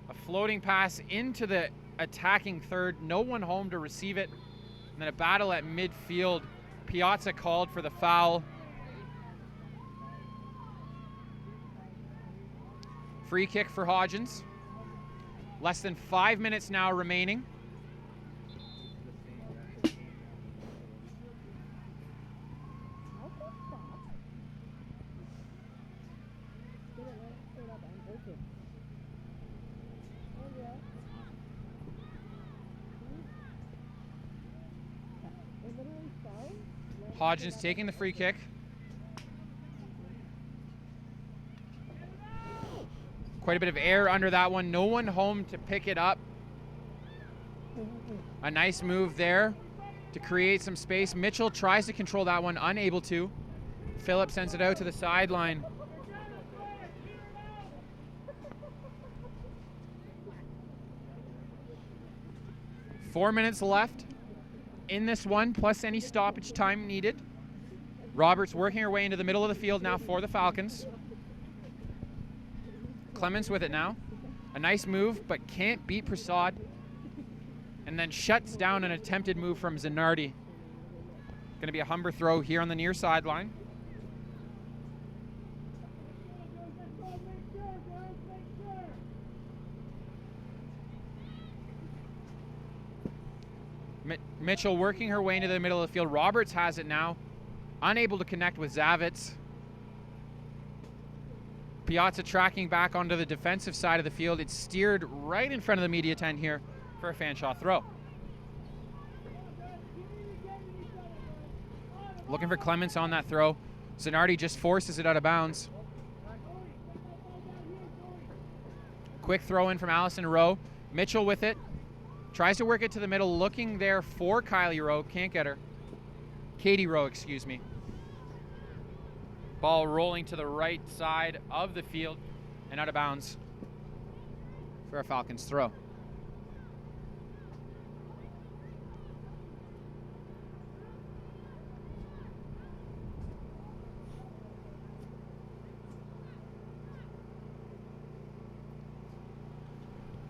A floating pass into the attacking third. No one home to receive it. And then a battle at midfield. Piazza called for the foul. Free kick for Hodgins. Less than 5 minutes now remaining. Hodgins taking the free kick. Quite a bit of air under that one. No one home to pick it up. A nice move there to create some space. Mitchell tries to control that one, unable to. Phillip sends it out to the sideline. Four minutes left in this one, plus any stoppage time needed. Roberts working her way into the middle of the field now for the Falcons. Clements with it now. A nice move, but can't beat Prasad. And then shuts down an attempted move from Zanardi. Going to be a Humber throw here on the near sideline. Mitchell working her way into the middle of the field. Roberts has it now. Unable to connect with Zavitz. Piazza tracking back onto the defensive side of the field. It's steered right in front of the media tent here for a Fanshawe throw. Looking for Clements on that throw. Zanardi just forces it out of bounds. Quick throw in from Allison Rowe. Mitchell with it. Tries to work it to the middle, looking there for Kylie Rowe. Can't get her. Katie Rowe, excuse me. Ball rolling to the right side of the field and out of bounds for a Falcons throw.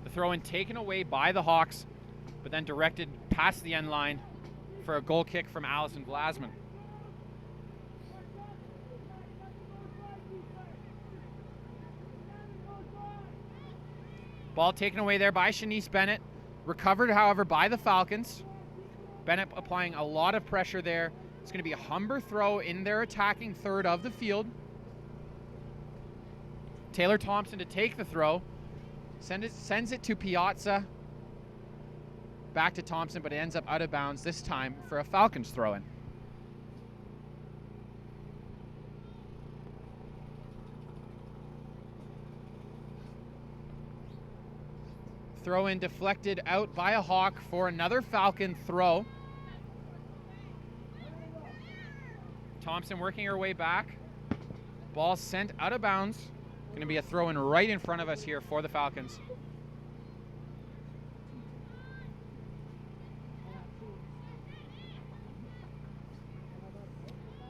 The throw in taken away by the Hawks, but then directed past the end line for a goal kick from Allison Glasman. Ball taken away there by Shanice Bennett. Recovered, however, by the Falcons. Bennett applying a lot of pressure there. It's going to be a Humber throw in their attacking third of the field. Taylor Thompson to take the throw. Sends it to Piazza. Back to Thompson, but it ends up out of bounds this time for a Falcons throw-in. Throw-in deflected out by a Hawk for another Falcon throw. Thompson working her way back. Ball sent out of bounds. Going to be a throw-in right in front of us here for the Falcons.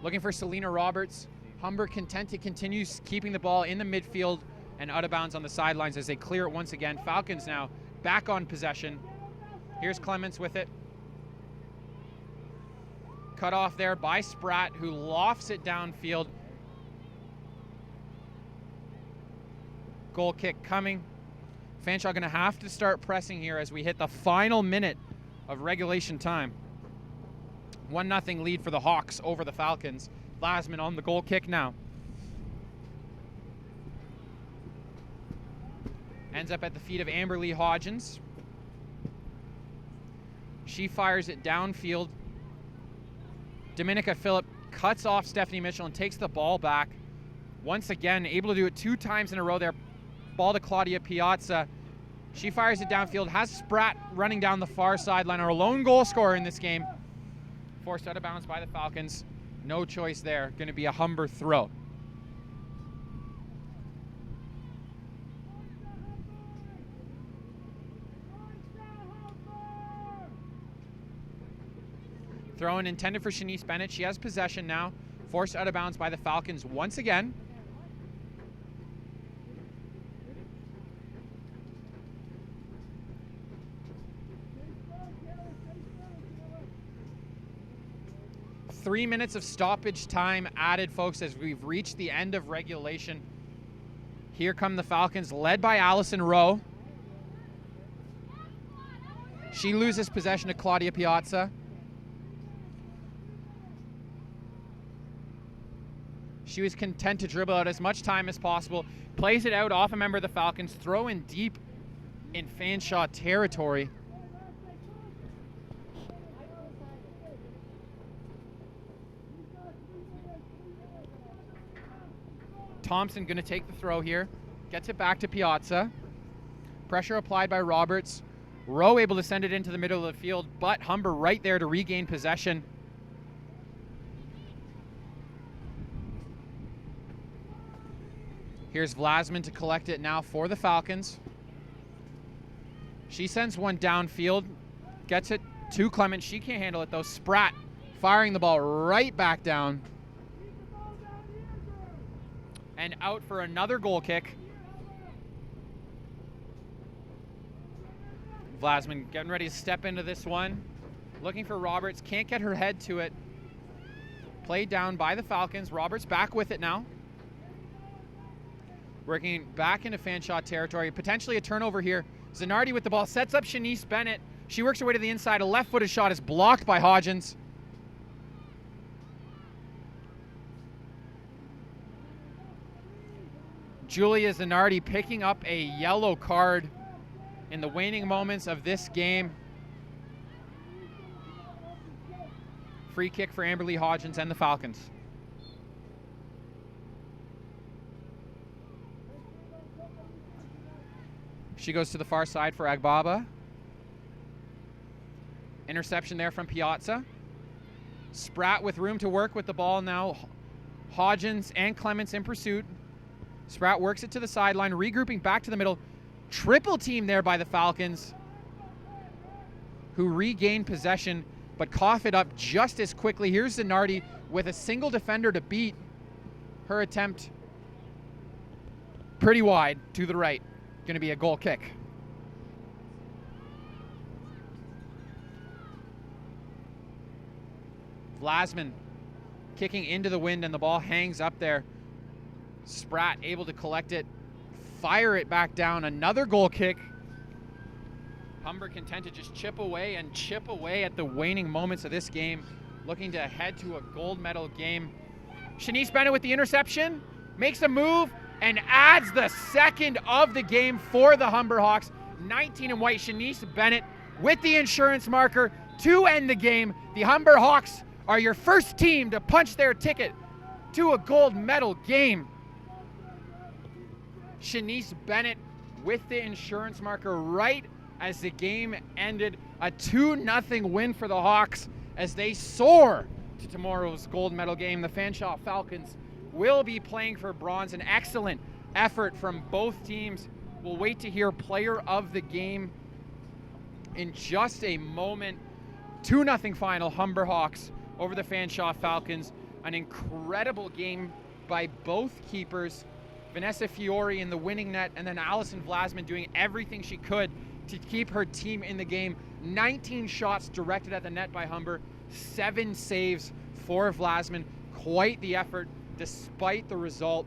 Looking for Selena Roberts. Humber content to continue keeping the ball in the midfield and out of bounds on the sidelines as they clear it once again. Falcons now back on possession. Here's Clements with it. Cut off there by Spratt, who lofts it downfield. Goal kick coming. Fanshawe going to have to start pressing here as we hit the final minute of regulation time. 1-0 lead for the Hawks over the Falcons. Lasman on the goal kick now. Ends up at the feet of Amberly Hodgins. She fires it downfield. Dominica Phillip cuts off Stephanie Mitchell and takes the ball back. Once again, able to do it 2 times in a row there. Ball to Claudia Piazza. She fires it downfield, has Spratt running down the far sideline, our lone goal scorer in this game. Forced out of bounds by the Falcons. No choice there. Going to be a Humber throw. Throw in intended for Shanice Bennett. She has possession now. Forced out of bounds by the Falcons once again. Three minutes of stoppage time added, folks, as we've reached the end of regulation. Here come the Falcons, led by Allison Rowe. She loses possession to Claudia Piazza. She was content to dribble out as much time as possible. Plays it out off a member of the Falcons. Throw in deep in Fanshawe territory. Thompson going to take the throw here. Gets it back to Piazza. Pressure applied by Roberts. Rowe able to send it into the middle of the field, but Humber right there to regain possession. Here's Vlasman to collect it now for the Falcons. She sends one downfield. Gets it to Clement. She can't handle it though. Spratt firing the ball right back down. And out for another goal kick. Vlasman getting ready to step into this one. Looking for Roberts. Can't get her head to it. Played down by the Falcons. Roberts back with it now. Working back into Fanshawe territory. Potentially a turnover here. Zanardi with the ball. Sets up Shanice Bennett. She works her way to the inside. A left-footed shot is blocked by Hodgins. Julia Zanardi picking up a yellow card in the waning moments of this game. Free kick for Amberly Hodgins and the Falcons. She goes to the far side for Agbaba. Interception there from Piazza. Spratt with room to work with the ball now. Hodgins and Clements in pursuit. Spratt works it to the sideline, regrouping back to the middle. Triple team there by the Falcons, who regain possession but cough it up just as quickly. Here's Zanardi with a single defender to beat. Her attempt pretty wide to the right. Going to be a goal kick. Vlasman kicking into the wind and the ball hangs up there. Spratt able to collect it, fire it back down. Another goal kick. Humber content to just chip away at the waning moments of this game, looking to head to a gold medal game. Shanice Bennett with the interception, makes a move, and adds the second of the game for the Humber Hawks. 19 in white, Shanice Bennett with the insurance marker to end the game. The Humber Hawks are your first team to punch their ticket to a gold medal game. Shanice Bennett with the insurance marker right as the game ended. A 2-0 win for the Hawks as they soar to tomorrow's gold medal game. The Fanshawe Falcons will be playing for bronze. An excellent effort from both teams. We'll wait to hear player of the game in just a moment. 2-0 final, Humber Hawks over the Fanshawe Falcons. An incredible game by both keepers. Vanessa Fiore in the winning net, and then Allison Vlasman doing everything she could to keep her team in the game. 19 shots directed at the net by Humber, 7 saves for Vlasman. Quite the effort despite the result.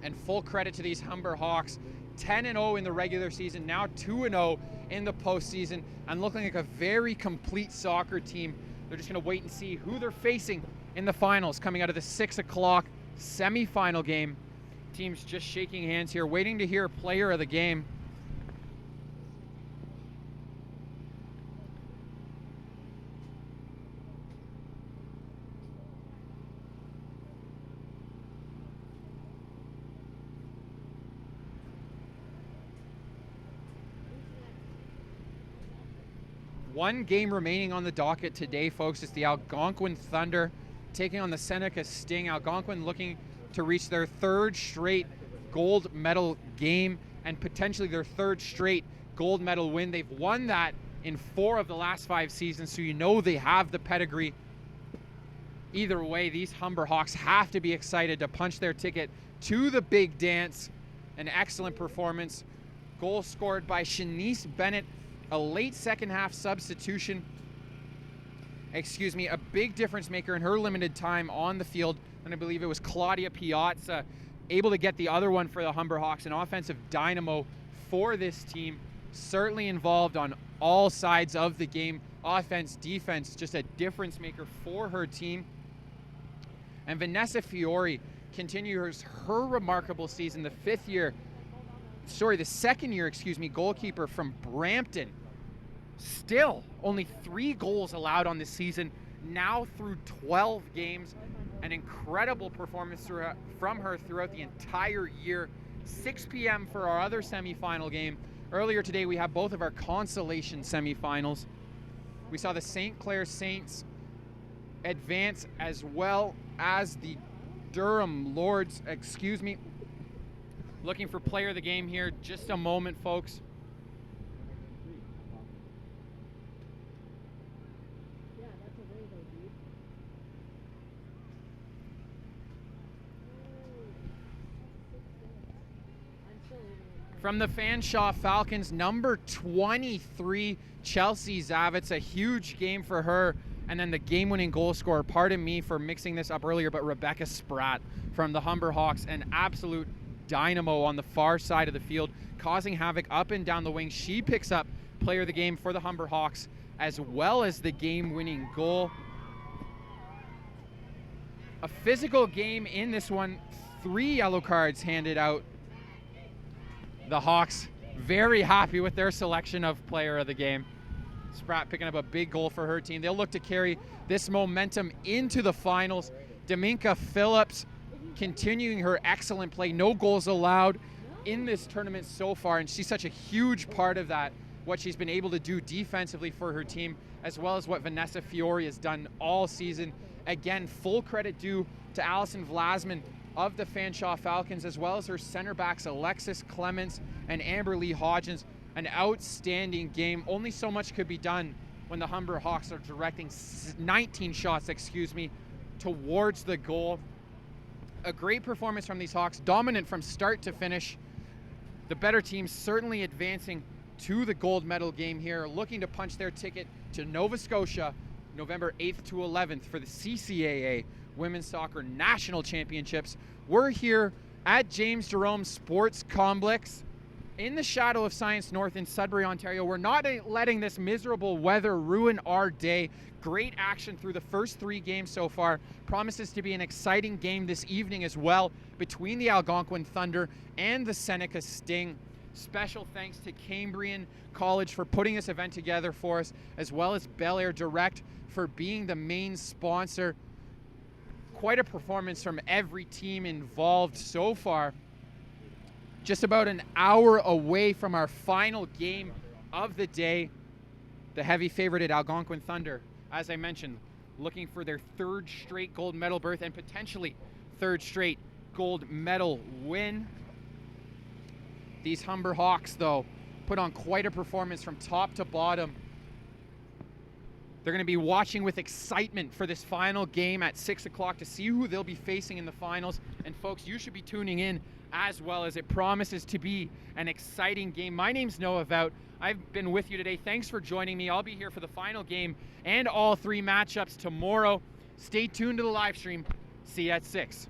And full credit to these Humber Hawks. 10-0 in the regular season, now 2-0 in the postseason, and looking like a very complete soccer team. They're just going to wait and see who they're facing in the finals coming out of the 6 o'clock semifinal game. Teams just shaking hands here, waiting to hear player of the game. One game remaining on the docket today, folks. It's the Algonquin Thunder taking on the Seneca Sting. Algonquin looking to reach their third straight gold medal game and potentially their third straight gold medal win. They've won that in 4 of the last 5 seasons, so you know they have the pedigree. Either way, these Humber Hawks have to be excited to punch their ticket to the big dance. An excellent performance. Goal scored by Shanice Bennett, a late second half substitution. A big difference maker in her limited time on the field. And I believe it was Claudia Piazza able to get the other one for the Humber Hawks, an offensive dynamo for this team. Certainly involved on all sides of the game. Offense, defense, just a difference maker for her team. And Vanessa Fiore continues her remarkable season, the second year, goalkeeper from Brampton. Still only 3 goals allowed on this season, now through 12 games. An incredible performance from her throughout the entire year. 6 p.m. for our other semifinal game. Earlier today, we have both of our consolation semifinals. We saw the St. Clair Saints advance, as well as the Durham Lords, Looking for player of the game here. Just a moment, folks. From the Fanshawe Falcons, number 23, Chelsea Zavitz. A huge game for her. And then the game-winning goal scorer, pardon me for mixing this up earlier, but Rebecca Spratt from the Humber Hawks, an absolute dynamo on the far side of the field, causing havoc up and down the wing. She picks up player of the game for the Humber Hawks, as well as the game-winning goal. A physical game in this one. 3 yellow cards handed out. The Hawks very happy with their selection of player of the game. Spratt picking up a big goal for her team. They'll look to carry this momentum into the finals. Dominka Phillips continuing her excellent play. No goals allowed in this tournament so far, and she's such a huge part of that, what she's been able to do defensively for her team, as well as what Vanessa Fiore has done all season. Again, full credit due to Allison Vlasman of the Fanshawe Falcons, as well as her center backs Alexis Clements and Amber Lee Hodgins. An outstanding game. Only so much could be done when the Humber Hawks are directing 19 shots, towards the goal. A great performance from these Hawks, dominant from start to finish. The better team certainly advancing to the gold medal game here, looking to punch their ticket to Nova Scotia November 8th to 11th for the CCAA Women's Soccer National Championships. We're here at James Jerome Sports Complex in the shadow of Science North in Sudbury, Ontario. We're not letting this miserable weather ruin our day. Great action through the first 3 games so far. Promises to be an exciting game this evening as well between the Algonquin Thunder and the Seneca Sting. Special thanks to Cambrian College for putting this event together for us, as well as Bel Air Direct for being the main sponsor. Quite a performance from every team involved so far. Just about an hour away from our final game of the day. The heavy favorited Algonquin Thunder, as I mentioned, looking for their 3rd straight gold medal berth and potentially 3rd straight gold medal win. These Humber Hawks, though, put on quite a performance from top to bottom. They're going to be watching with excitement for this final game at 6 o'clock to see who they'll be facing in the finals. And folks, you should be tuning in as well, as it promises to be an exciting game. My name's Noah Vout. I've been with you today. Thanks for joining me. I'll be here for the final game and all 3 matchups tomorrow. Stay tuned to the live stream. See you at 6.